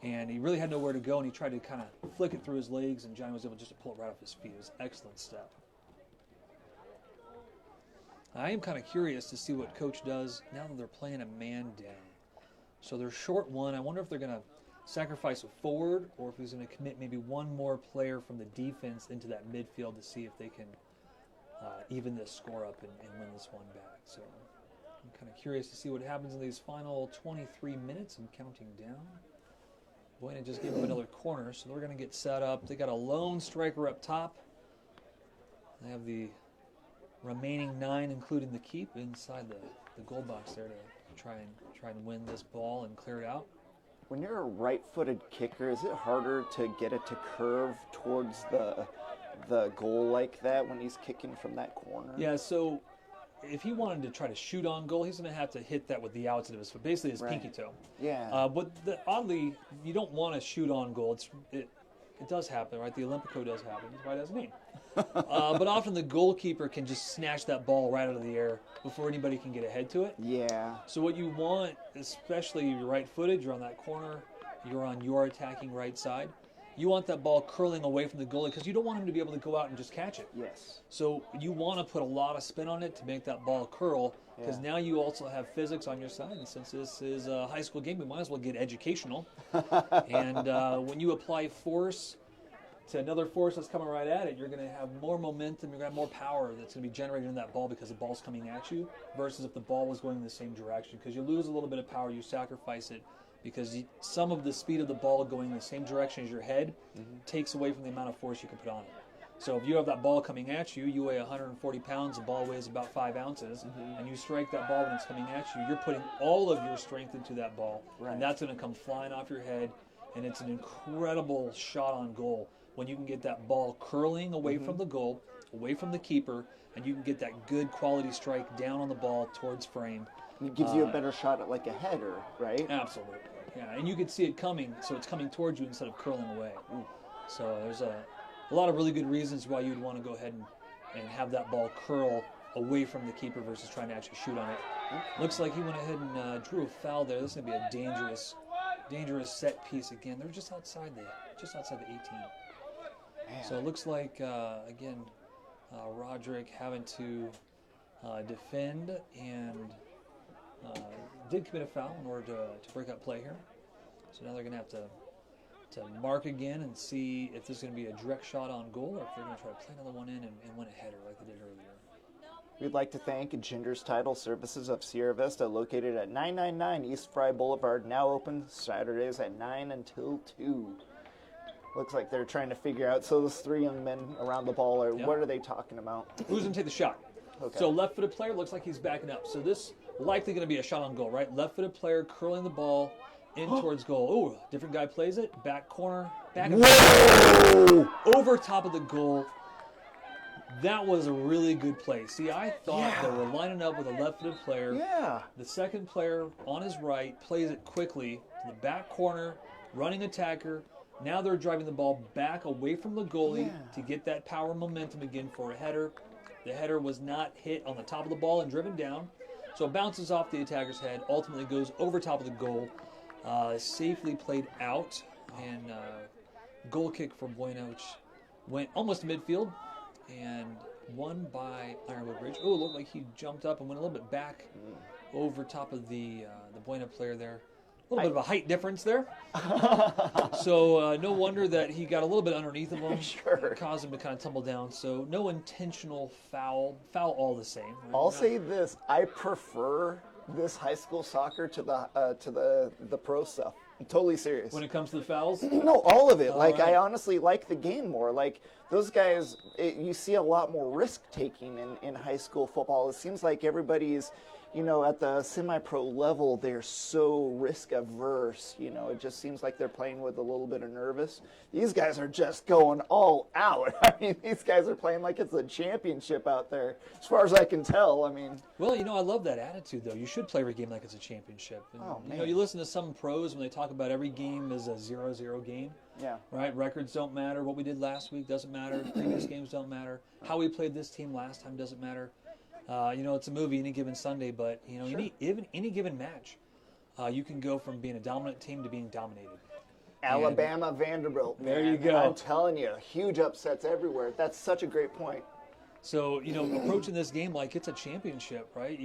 And he really had nowhere to go, and he tried to kind of flick it through his legs, and Johnny was able just to pull it right off his feet. It was an excellent step. I am kind of curious to see what Coach does now that they're playing a man down. So they're short one. I wonder if they're going to sacrifice a forward or if he's going to commit maybe one more player from the defense into that midfield to see if they can even this score up and win this one back. So I'm kind of curious to see what happens in these final 23 minutes and counting down. Buena just gave him another corner, so they're going to get set up. They got a lone striker up top. They have the remaining 9, including the keep, inside the goal box there to try and win this ball and clear it out. When you're a right-footed kicker, is it harder to get it to curve towards the goal like that when he's kicking from that corner? Yeah, so if he wanted to try to shoot on goal, he's going to have to hit that with the outside of his foot, basically his pinky toe. Yeah. But oddly, you don't want to shoot on goal. It does happen, right? The Olympico does happen. That's why it has a name. But often the goalkeeper can just snatch that ball right out of the air before anybody can get ahead to it. Yeah. So what you want, especially if you're right-footed, you're on that corner, you're on your attacking right side, you want that ball curling away from the goalie because you don't want him to be able to go out and just catch it. Yes. So you want to put a lot of spin on it to make that ball curl because now you also have physics on your side. And since this is a high school game, we might as well get educational. And when you apply force to another force that's coming right at it, you're going to have more momentum, you're going to have more power that's going to be generated in that ball because the ball's coming at you versus if the ball was going in the same direction. Because you lose a little bit of power, you sacrifice it because some of the speed of the ball going in the same direction as your head takes away from the amount of force you can put on it. So if you have that ball coming at you, you weigh 140 pounds, the ball weighs about 5 ounces, and you strike that ball when it's coming at you, you're putting all of your strength into that ball, and that's going to come flying off your head, and it's an incredible shot on goal when you can get that ball curling away from the goal, away from the keeper, and you can get that good quality strike down on the ball towards frame. It gives you a better shot at like a header, right? Absolutely. Yeah, and you can see it coming, so it's coming towards you instead of curling away. So there's a lot of really good reasons why you'd want to go ahead and have that ball curl away from the keeper versus trying to actually shoot on it. Looks like he went ahead and drew a foul there. This is going to be a dangerous set piece again. They're just outside the 18. So it looks like, again, Roderick having to defend and did commit a foul in order to break up play here. So now they're going to have to mark again and see if this is going to be a direct shot on goal or if they're going to try to play another one in and win a header like they did earlier. We'd like to thank Ginger's Title Services of Sierra Vista, located at 999 East Fry Boulevard, now open Saturdays at 9 until 2. Looks like they're trying to figure out, so those 3 young men around the ball, what are they talking about? Who's going to take the shot? Okay. So left-footed player looks like he's backing up. So this likely going to be a shot on goal, right? Left-footed player curling the ball in towards goal. Oh, different guy plays it. Back corner. Back over top of the goal. That was a really good play. See, I thought they were lining up with a left-footed player. Yeah. The second player on his right plays it quickly to the back corner running attacker. Now they're driving the ball back away from the goalie to get that power and momentum again for a header. The header was not hit on the top of the ball and driven down. So it bounces off the attacker's head, ultimately goes over top of the goal. Safely played out, and goal kick for Buena, which went almost to midfield and won by Ironwood Ridge. Oh, it looked like he jumped up and went a little bit back over top of the Buena player there. A little bit of a height difference there. So no wonder that he got a little bit underneath of him. Sure. Caused him to kind of tumble down. So no intentional foul. Foul all the same. Right? I'll say this: I prefer this high school soccer to the pro stuff. I'm totally serious. When it comes to the fouls? No, all of it. Like, right. I honestly like the game more. Like, those guys, you see a lot more risk-taking in high school football. It seems like everybody's, at the semi-pro level, they're so risk-averse. It just seems like they're playing with a little bit of nervous. These guys are just going all out. I mean, these guys are playing like it's a championship out there, as far as I can tell. I mean... Well, I love that attitude, though. You should play every game like it's a championship. And, you listen to some pros when they talk about every game as a 0-0 game. Yeah. Right? Records don't matter. What we did last week doesn't matter. Previous games don't matter. How we played this team last time doesn't matter. It's a movie any given Sunday, but, any given match, you can go from being a dominant team to being dominated. Alabama, Vanderbilt. There you go. I'm telling you, huge upsets everywhere. That's such a great point. So, approaching this game like it's a championship, right?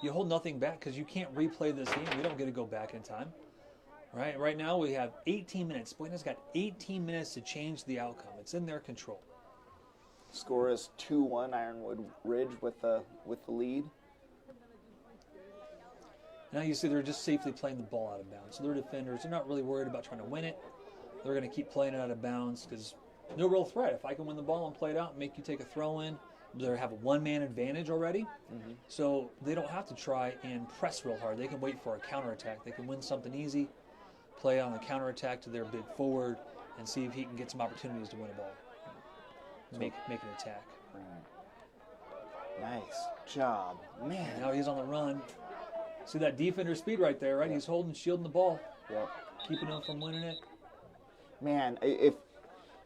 You hold nothing back because you can't replay this game. We don't get to go back in time. Right now we have 18 minutes. Buena's got 18 minutes to change the outcome. It's in their control. Score is 2-1 Ironwood Ridge with the lead. Now you see they're just safely playing the ball out of bounds. So their defenders, they're not really worried about trying to win it. They're going to keep playing it out of bounds because no real threat. If I can win the ball and play it out and make you take a throw in, they have a one-man advantage already. Mm-hmm. So they don't have to try and press real hard. They can wait for a counterattack. They can win something easy, play on the counterattack to their big forward, and see if he can get some opportunities to win a ball. Make an attack. Nice job, man. And now he's on the run. See that defender speed right there, right? Yep. He's shielding the ball. Yep. Keeping him from winning it. Man, if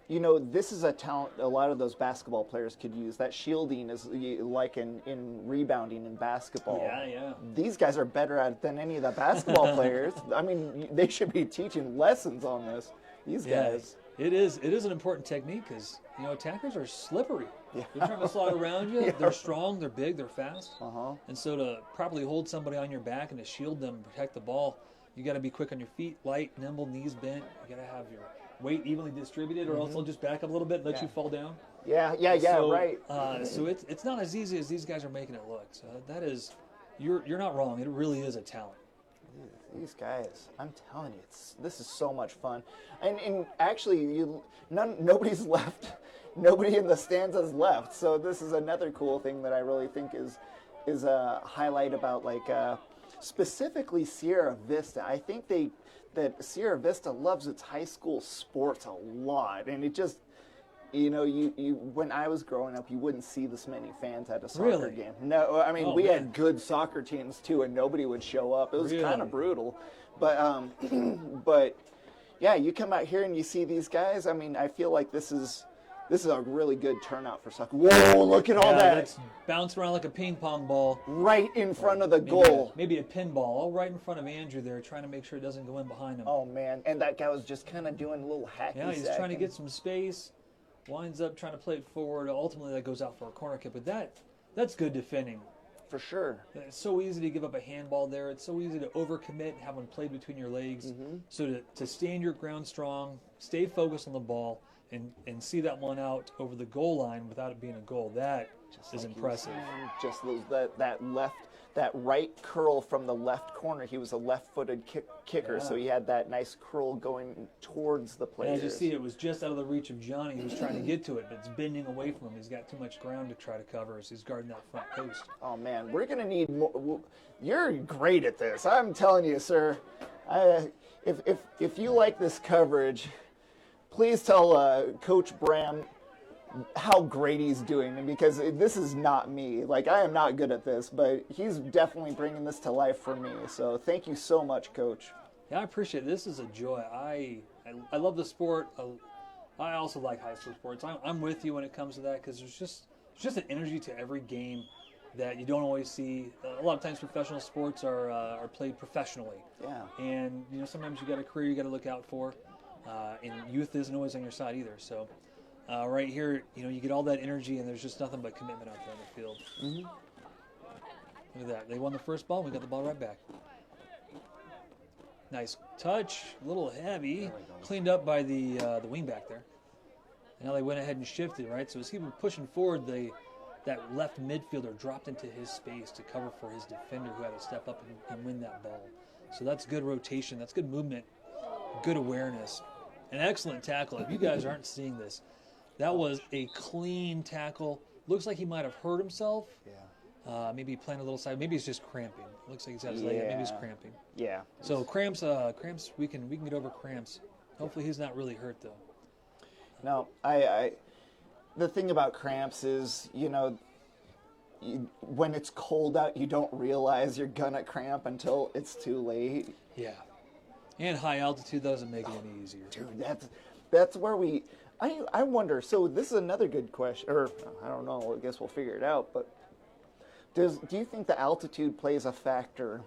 this is a talent a lot of those basketball players could use. That shielding is like in rebounding in basketball. Yeah. These guys are better at it than any of the basketball players. I mean, they should be teaching lessons on this. These guys. It is an important technique because, attackers are slippery. Yeah. They're trying to slide around you. Yeah. They're strong, they're big, they're fast. Uh-huh. And so to properly hold somebody on your back and to shield them and protect the ball, you got to be quick on your feet, light, nimble, knees bent. You got to have your weight evenly distributed, or else they'll just back up a little bit and let you fall down. Yeah, so, right. So it's not as easy as these guys are making it look. So that is, you're not wrong. It really is a talent. These guys, I'm telling you, this is so much fun, and actually, nobody's left, nobody in the stands has left. So this is another cool thing that I really think is a highlight about specifically Sierra Vista. I think that Sierra Vista loves its high school sports a lot, and it just. When I was growing up, you wouldn't see this many fans at a soccer game. No, I mean, we had good soccer teams too, and nobody would show up. It was kind of brutal. But yeah, you come out here and you see these guys. I mean, I feel like this is a really good turnout for soccer. Whoa, look at all that. It's bounced around like a ping pong ball. Right in front of the goal. Maybe a pinball, all right in front of Andrew there, trying to make sure it doesn't go in behind him. Oh, man. And that guy was just kind of doing a little hacky. Yeah, he's trying to get some space. Winds up trying to play it forward. Ultimately, that goes out for a corner kick. But that's good defending. For sure. It's so easy to give up a handball there. It's so easy to overcommit and have one played between your legs. Mm-hmm. So to stand your ground strong, stay focused on the ball, and see that one out over the goal line without it being a goal, that is impressive. Just that right curl from the left corner. He was a left-footed kicker, so he had that nice curl going towards the players. And as you see, it was just out of the reach of Johnny. He was trying to get to it, but it's bending away from him. He's got too much ground to try to cover as he's guarding that front post. Oh, man, we're going to need more. You're great at this. I'm telling you, sir. If you like this coverage, please tell Coach Bram how great he's doing, because this is not me. I am not good at this, but he's definitely bringing this to life for me. So thank you so much, Coach. Yeah, I appreciate it. This is a joy. I love the sport. I also like high school sports. I'm with you when it comes to that because there's just an energy to every game that you don't always see. A lot of times professional sports are played professionally. Yeah. And, sometimes you got a career you got to look out for. And youth isn't always on your side either. So right here, you get all that energy and there's just nothing but commitment out there on the field. Mm-hmm. Look at that. They won the first ball and we got the ball right back. Nice touch, a little heavy, cleaned up by the wing back there. And now they went ahead and shifted, right? So as he was pushing forward, that left midfielder dropped into his space to cover for his defender who had to step up and win that ball. So that's good rotation, that's good movement, good awareness. An excellent tackle. If you guys aren't seeing this, that was a clean tackle. Looks like he might have hurt himself. Yeah. Maybe playing a little side. Maybe he's just cramping. Looks like he's got his leg. Maybe he's cramping. Yeah. So cramps. We can get over cramps. Hopefully he's not really hurt though. No, the thing about cramps is, when it's cold out, you don't realize you're gonna cramp until it's too late. Yeah. And high altitude doesn't make it any easier. Dude, that's where I wonder. So this is another good question, or I don't know. I guess we'll figure it out. But do you think the altitude plays a factor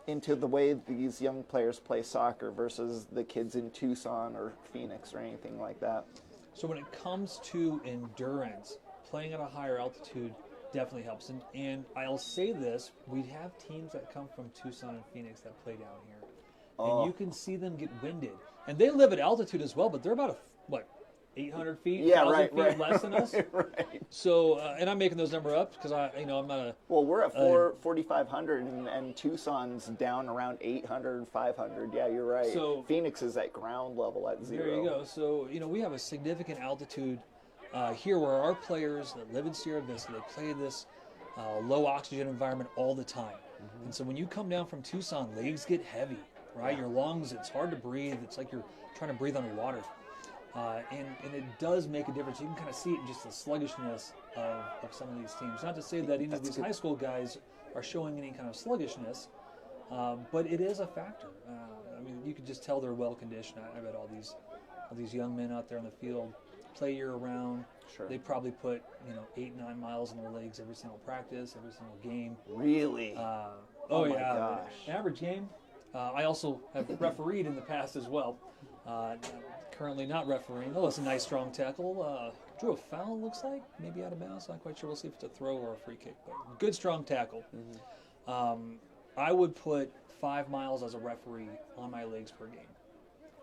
into the way these young players play soccer versus the kids in Tucson or Phoenix or anything like that? So when it comes to endurance, playing at a higher altitude definitely helps. And I'll say this, we have teams that come from Tucson and Phoenix that play down here. And you can see them get winded. And they live at altitude as well, but they're about, 800 feet, 1,000 feet less than us. Right. So, and I'm making those numbers up because I'm not a... Well, we're at 4,500 and Tucson's down around 800, 500. Yeah, you're right. So Phoenix is at ground level at 0. There you go. So, we have a significant altitude here where our players that live in Sierra Vista, they play this low oxygen environment all the time. Mm-hmm. And so when you come down from Tucson, legs get heavy, right? Your lungs, it's hard to breathe. It's like you're trying to breathe underwater. And it does make a difference. You can kind of see it in just the sluggishness of some of these teams. Not to say that any of these high school guys are showing any kind of sluggishness, but it is a factor. You can just tell they're well conditioned. I bet all these young men out there on the field play year round. Sure. They probably put 8-9 miles in their legs every single practice, every single game. Really? Oh my yeah, gosh. Average game. I also have refereed in the past as well. Currently not refereeing. Oh, it's a nice strong tackle. Drew a foul, looks like. Maybe out of bounds. Not quite sure. We'll see if it's a throw or a free kick. But good strong tackle. Mm-hmm. I would put 5 miles as a referee on my legs per game.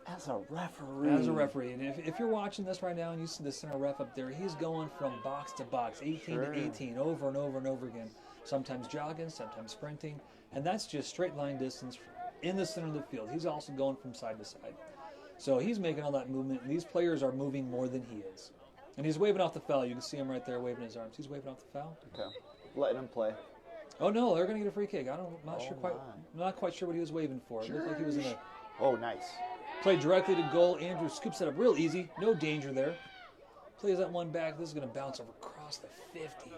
As a referee? As a referee. And if you're watching this right now and you see the center ref up there, he's going from box to box, 18 to 18, over and over and over again. Sometimes jogging, sometimes sprinting. And that's just straight line distance in the center of the field. He's also going from side to side. So he's making all that movement, and these players are moving more than he is. And he's waving off the foul. You can see him right there waving his arms. He's waving off the foul. Okay. Letting him play. Oh, no, they're going to get a free kick. I'm not quite sure what he was waving for. It looked like he was in a... Oh, nice. Play directly to goal. Andrew scoops it up real easy. No danger there. Plays that one back. This is going to bounce over across the 50.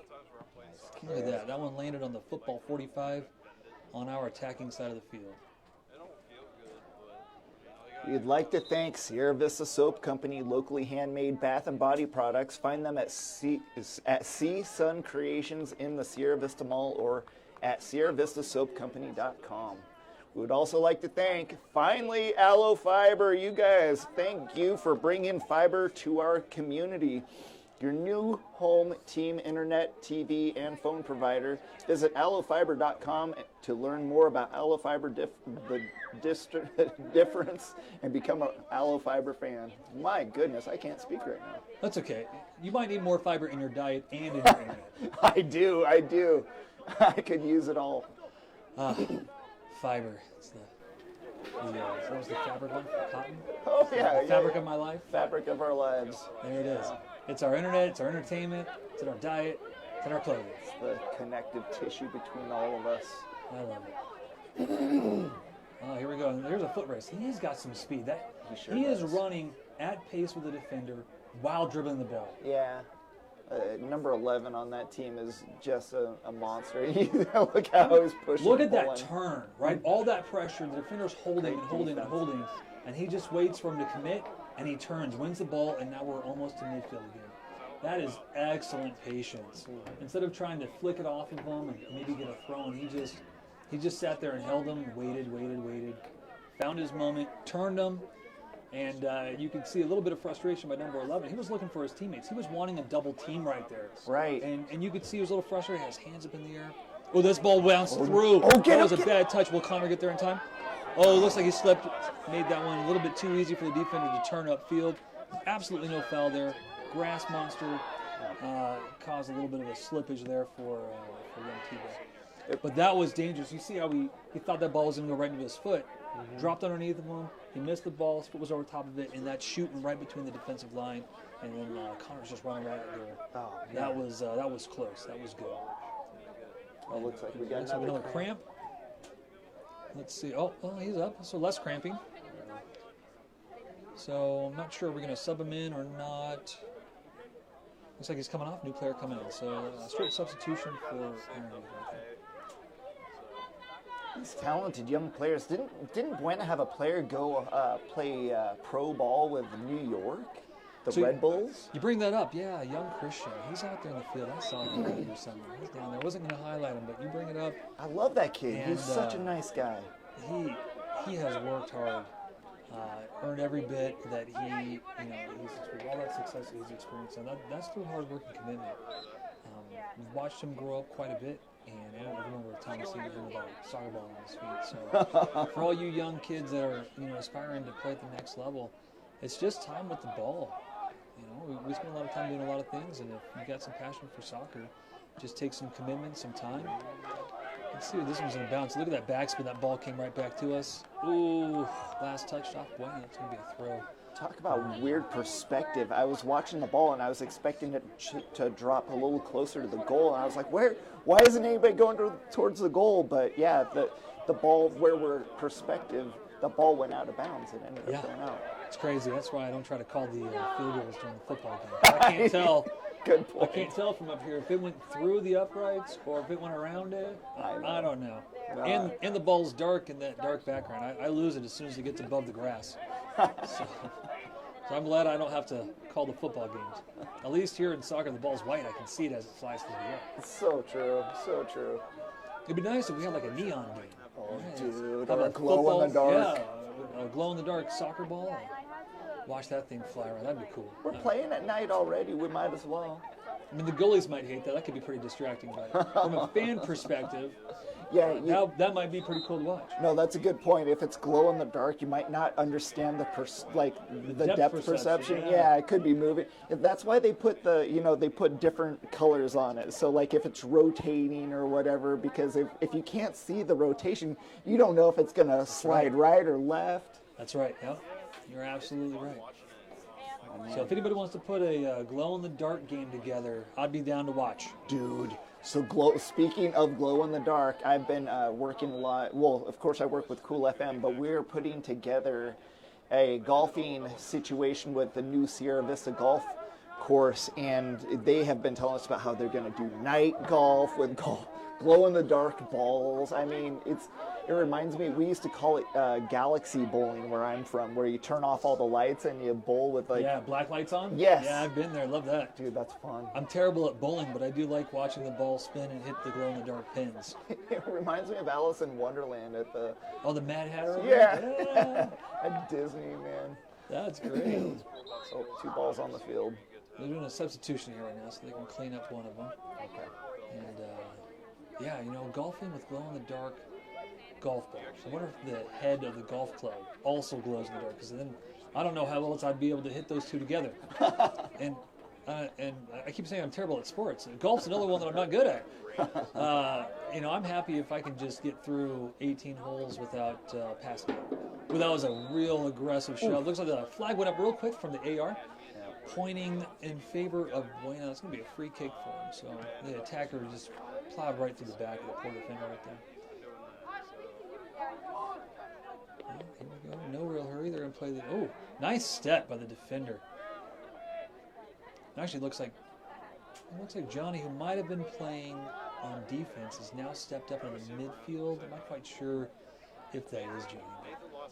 Look at that. That one landed on the football 45 on our attacking side of the field. We'd like to thank Sierra Vista Soap Company, locally handmade bath and body products. Find them at Sea Sun Creations in the Sierra Vista Mall or at SierraVistaSoapCompany.com. We would also like to thank, finally, Aloe Fiber. You guys, thank you for bringing fiber to our community. Your new home team internet, TV, and phone provider. Visit aloefiber.com to learn more about Aloe Fiber, the difference, and become an Aloe Fiber fan. My goodness, I can't speak right now. That's okay. You might need more fiber in your diet and in your internet. I do. I could use it all. Fiber. It's what was the fabric one? Cotton? Oh, yeah. The fabric of my life? Fabric of our lives. There it is. It's our internet, it's our entertainment, it's in our diet, it's in our clothing. It's the connective tissue between all of us. I love it. Oh, here we go. And there's a foot race. He's got some speed. He is running at pace with the defender while dribbling the ball. Yeah. number 11 on that team is just a monster. Look how he's pushing. Look at pulling. that turn, right? All that pressure, the defender's holding and holding and holding, and he just waits for him to commit, and he turns, wins the ball, and now we're almost to midfield again. That is excellent patience. Instead of trying to flick it off of him and maybe get a throw, and he just sat there and held him, waited, found his moment, turned him, and you can see a little bit of frustration by number 11. He was looking for his teammates. He was wanting a double team right there. Right. And you could see he was a little frustrated. He has hands up in the air. Oh, this ball bounced through. That was a bad touch. Will Connor get there in time? Oh, it looks like he slipped. Made that one a little bit too easy for the defender to turn upfield. Absolutely no foul there. Grass monster caused a little bit of a slippage there for young T-Ball. But that was dangerous. You see how he thought that ball was going to go right into his foot. Dropped underneath of him. He missed the ball. His foot was over top of it, and that's shooting right between the defensive line. And then Connor's just running right there. Oh, that was close. That was good. Oh, looks like we got another cramp. Let's see. Oh, he's up. So less cramping. So I'm not sure if we're going to sub him in or not. Looks like he's coming off. New player coming in. So straight substitution for Ironwood. These talented young players. Didn't Buena have a player go play pro ball with New York, the Red Bulls? You bring that up, yeah. Young Christian, he's out there in the field. I saw him or something. He's down there. I wasn't going to highlight him, but you bring it up. I love that kid. And, he's such a nice guy. He has worked hard, earned every bit that he's with all that success that he's experienced. And that's through hard work and commitment. We've watched him grow up quite a bit. And I don't remember a time seeing him about soccer ball on his feet. So for all you young kids that are aspiring to play at the next level, it's just time with the ball. We spend a lot of time doing a lot of things, and if you got some passion for soccer, just take some commitment, some time. Let's see what this one's going to bounce. Look at that backspin. That ball came right back to us. Ooh, last touch off Buena. It's going to be a throw. Talk about weird perspective. I was watching the ball, and I was expecting it to drop a little closer to the goal, and I was like, why isn't anybody going towards the goal? But yeah, the ball, where we're perspective, the ball went out of bounds. It ended up going out. It's crazy. That's why I don't try to call the field goals during the football game. I can't tell. Good point. I can't tell from up here if it went through the uprights or if it went around it. I don't know. And the ball's dark in that dark background. I lose it as soon as it gets above the grass. So I'm glad I don't have to call the football games. At least here in soccer, the ball's white. I can see it as it flies through the air. So true. So true. It'd be nice if we had like a neon game. Oh, dude. How Or a about glow in the dark. Yeah, a glow-in-the-dark soccer ball. Watch that thing fly around. That'd be cool. We're playing at night already. We might as well. I mean, the goalies might hate that. That could be pretty distracting. But from a fan perspective, that might be pretty cool to watch. No, that's a good point. If it's glow in the dark, you might not understand the depth perception. Yeah, it could be moving. That's why they put they put different colors on it. So like if it's rotating or whatever, because if you can't see the rotation, you don't know if it's going to slide right or left. That's right. Yep. You're absolutely right. So if anybody wants to put a glow-in-the-dark game together, I'd be down to watch. Dude, so speaking of glow-in-the-dark, I've been working a lot. Well, of course I work with Cool FM, but we're putting together a golfing situation with the new Sierra Vista golf course, and they have been telling us about how they're going to do night golf with glow-in-the-dark balls. I mean, it reminds me, we used to call it galaxy bowling where I'm from, where you turn off all the lights and you bowl with black lights on? Yes. Yeah, I've been there. Love that. Dude, that's fun. I'm terrible at bowling, but I do like watching the ball spin and hit the glow-in-the-dark pins. It reminds me of Alice in Wonderland at the... Oh, the Mad Hatter? Yeah. At Disney, man. That's great. So 2 balls on the field. They're doing a substitution here right now, so they can clean up one of them. Okay. And, golfing with glow-in-the-dark golf balls. I wonder if the head of the golf club also glows in the dark, because then I don't know how else I'd be able to hit those two together. and I keep saying I'm terrible at sports. Golf's another one that I'm not good at. I'm happy if I can just get through 18 holes without passing out. But that was a real aggressive shot. Looks like the flag went up real quick from the AR, pointing in favor of Buena. It's going to be a free kick for him. So the attacker just plowed right through the back of the poor defender right there. Here we go. No real hurry. They're going to play the... Oh, nice step by the defender. It actually looks like It looks like Johnny, who might have been playing on defense, has now stepped up in the midfield. I'm not quite sure if that is Johnny.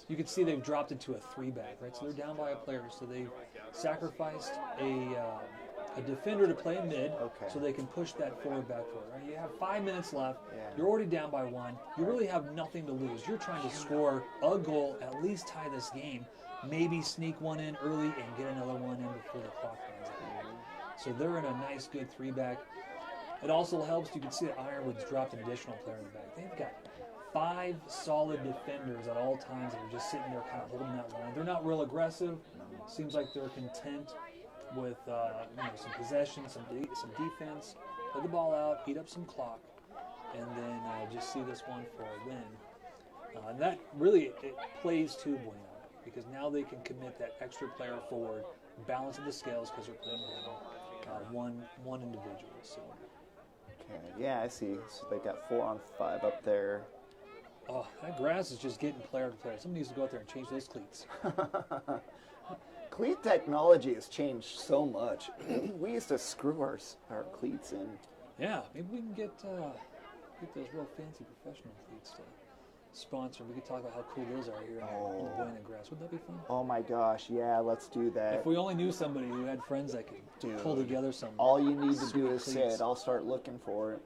You can see they've dropped into a 3-back, right? So they're down by a player. So they've sacrificed a defender to play mid, so they can push that forward back forward. Right? You have 5 minutes left. Yeah. You're already down by 1. You really have nothing to lose. You're trying to score a goal, at least tie this game, maybe sneak one in early and get another one in before the clock runs out. So they're in a nice, good 3-back. It also helps. You can see that Ironwood's dropped an additional player in the back. They've got 5 solid defenders at all times that are just sitting there kind of holding that line. They're not real aggressive. Seems like they're content with some possession, some defense, play the ball out, eat up some clock, and then just see this one for a win. And that really, it plays to Buena, because now they can commit that extra player forward, balance of the scales because they're playing down one individual. So. Okay, yeah, I see. So they got 4-on-5 up there. Oh, that grass is just getting player to player. Somebody needs to go out there and change those cleats. Cleat technology has changed so much. We used to screw our cleats in. Yeah, maybe we can get those real fancy professional cleats to sponsor. We could talk about how cool those are here on the Buena grass. Wouldn't that be fun? Oh my gosh, yeah, let's do that. If we only knew somebody who had friends that could pull together some. All you need to do is cleats. say it. I'll start looking for it.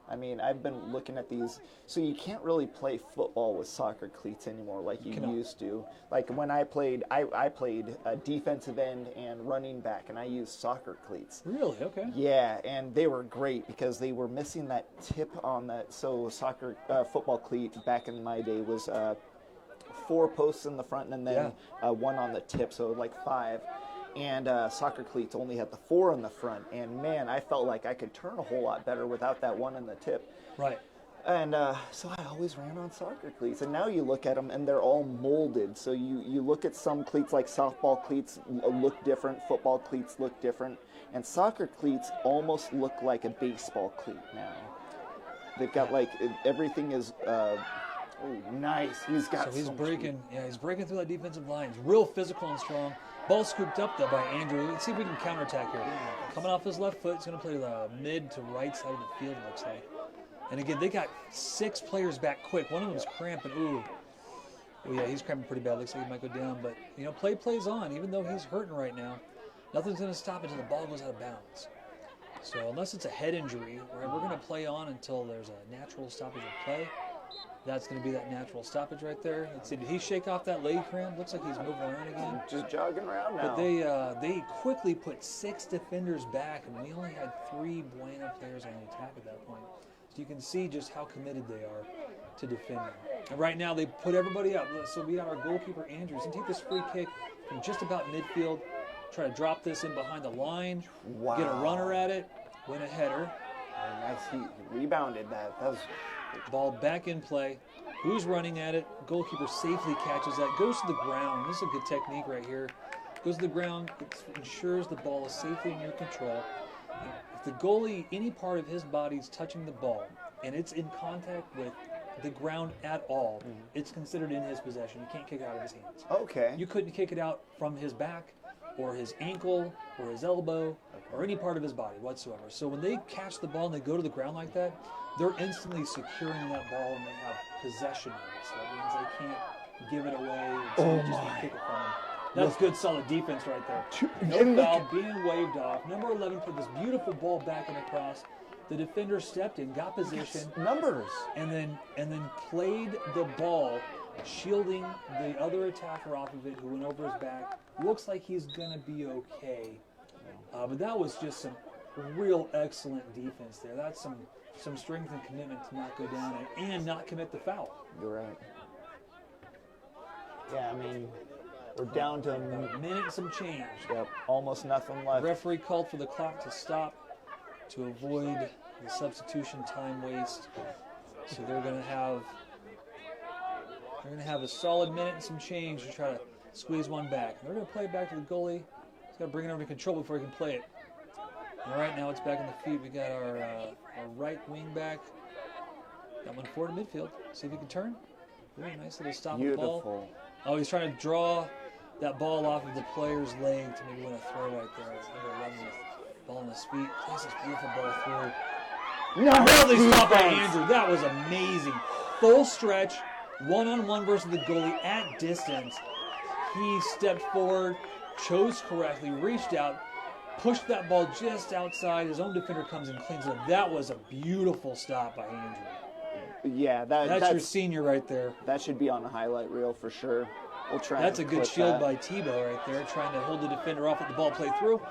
I mean, I've been looking at these. So you can't really play football with soccer cleats anymore like you used to. Like when I played a defensive end and running back, and I used soccer cleats. Really? Okay. Yeah, and they were great because they were missing that tip on that. So football cleat back in my day was 4 posts in the front and then 1 on the tip, so like 5. And soccer cleats only had the 4 in the front. And man, I felt like I could turn a whole lot better without that 1 in the tip. Right. And so I always ran on soccer cleats. And now you look at them and they're all molded. So you look at some cleats, like softball cleats look different, football cleats look different. And soccer cleats almost look like a baseball cleat now. They've got like, everything is... nice. He's got. So he's breaking. Yeah, he's breaking through that defensive line. He's real physical and strong. Ball scooped up though by Andrew. Let's see if we can counterattack here. Coming off his left foot, he's going to play the mid to right side of the field. Looks like. And again, they got 6 players back quick. One of them's cramping. Ooh. Oh yeah, he's cramping pretty bad. Looks like he might go down. But play plays on. Even though he's hurting right now, nothing's going to stop until the ball goes out of bounds. So unless it's a head injury, we're going to play on until there's a natural stoppage of play. That's going to be that natural stoppage right there. Let's see, did he shake off that leg cramp? Looks like he's moving around again. Just jogging around now. But they quickly put 6 defenders back, and we only had 3 Buena players on the attack at that point. So you can see just how committed they are to defending. And right now they put everybody up. So we got our goalkeeper, Andrews, and take this free kick from just about midfield, try to drop this in behind the line, get a runner at it, win a header. Nice. He rebounded that. That was... Ball back in play. Who's running at it? Goalkeeper safely catches that. Goes to the ground. This is a good technique right here. Goes to the ground. It ensures the ball is safely in your control. If the goalie, any part of his body is touching the ball and it's in contact with the ground at all, it's considered in his possession. You can't kick it out of his hands. Okay. You couldn't kick it out from his back or his ankle or his elbow or any part of his body whatsoever. So when they catch the ball and they go to the ground like that, they're instantly securing that ball and they have possession of it. So that means they can't give it away or just kick it from them. That's good, solid defense right there. No foul being waved off. Number 11 put this beautiful ball back and across. The defender stepped in, got position, numbers, and then played the ball, shielding the other attacker off of it, who went over his back. Looks like he's gonna be okay, but that was just some real excellent defense there. That's some strength and commitment to not go down and not commit the foul. You're right. Yeah, I mean, we're down to a minute and some change. Yep, almost nothing left. Referee called for the clock to stop to avoid the substitution time waste. So they're going to have a solid minute and some change to try to squeeze one back. They're going to play it back to the goalie. He's got to bring it under control before he can play it. All right, now it's back in the feet. We got our right wing back. That one forward to midfield. See if he can turn. Very nice little stop of the ball. Oh, he's trying to draw that ball off of the player's leg to maybe win a throw right there. It's number 11 Ball on his feet. Plays this beautiful ball through. Nice Lovely stop by defense. Andrew. That was amazing. Full stretch, one-on-one versus the goalie at distance. He stepped forward, chose correctly, reached out, pushed that ball just outside. His own defender comes and cleans it up. That was a beautiful stop by Andrew. Yeah, That's your senior right there. That should be on the highlight reel for sure. We'll try. That's a and good clip shield that. by Tebow right there, trying to hold the defender off with the ball play through.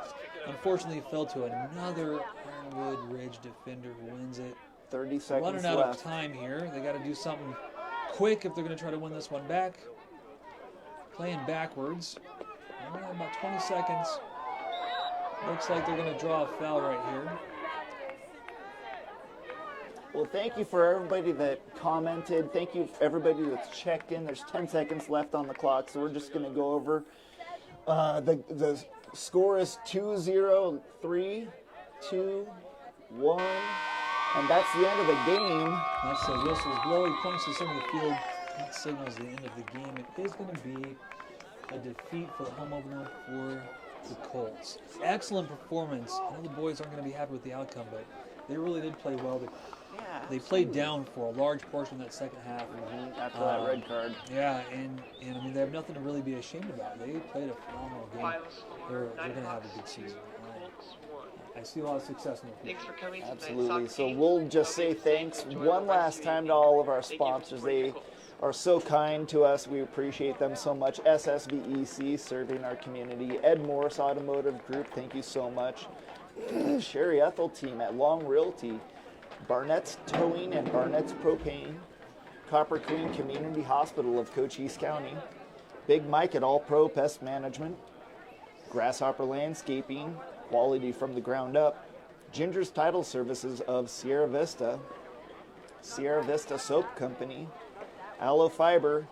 Unfortunately, it fell to another Ironwood Ridge defender who wins it. 30 seconds Running out left. of time here. They got to do something quick if they're going to try to win this one back. Playing backwards. About 20 seconds. Looks like they're going to draw a foul right here. Well, thank you for everybody that commented. Thank you for everybody that's checked in. There's 10 seconds left on the clock, so we're just going to go over. The score is 2-0, 3, 2, 1, and that's the end of the game. That's the whistles blow. He points to some of the field. That signals the end of the game. It is going to be a defeat for the home opener for the Colts. Excellent performance. I know the boys aren't going to be happy with the outcome, but they really did play well. They played down for a large portion of that second half. After that red card. Yeah, and I mean, they have nothing to really be ashamed about. They played a phenomenal game. They're going to have a good season. I see a lot of success in the field. Thanks for coming to tonight's Absolutely. soccer So game. we'll just say thanks one last time to all of our sponsors. They are so kind to us. We appreciate them so much. SSVEC, serving our community. Ed Morse Automotive Group, thank you so much. Sherry Ethel team at Long Realty. Barnett's Towing and Barnett's Propane. Copper Queen Community Hospital of Cochise County. Big Mike at All Pro Pest Management. Grasshopper Landscaping, quality from the ground up. Ginger's Title Services of Sierra Vista. Sierra Vista Soap Company. Aloe Fiber.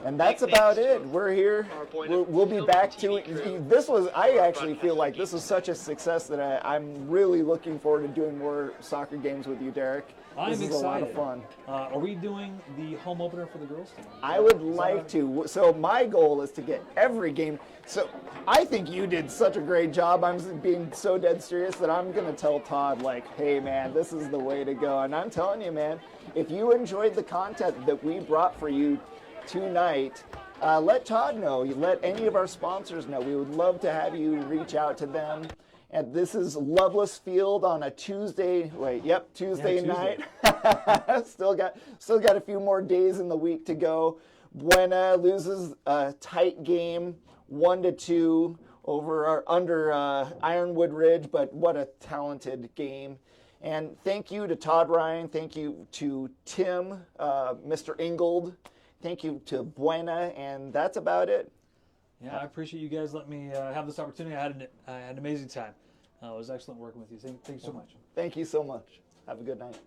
And that's about it. We're here. We'll be back to it. This was, I actually feel like this was such a success that I'm really looking forward to doing more soccer games with you, Derek. I'm This is excited. a lot of fun. Are we doing the home opener for the girls team? I would like to. So my goal is to get every game. So I think you did such a great job. I'm being so dead serious that I'm going to tell Todd, like, hey, man, this is the way to go. And I'm telling you, man, if you enjoyed the content that we brought for you tonight, let Todd know. You let any of our sponsors know. We would love to have you reach out to them. And this is Loveless Field on a Tuesday. Tuesday night. Still got a few more days in the week to go. Buena loses a tight game, 1-2 under Ironwood Ridge, but what a talented game. And thank you to Todd Ryan. Thank you to Tim, Mr. Ingold. Thank you to Buena, and that's about it. Yeah, I appreciate you guys letting me have this opportunity. I had an amazing time. It was excellent working with you. Thank you so much. Thank you so much. Have a good night.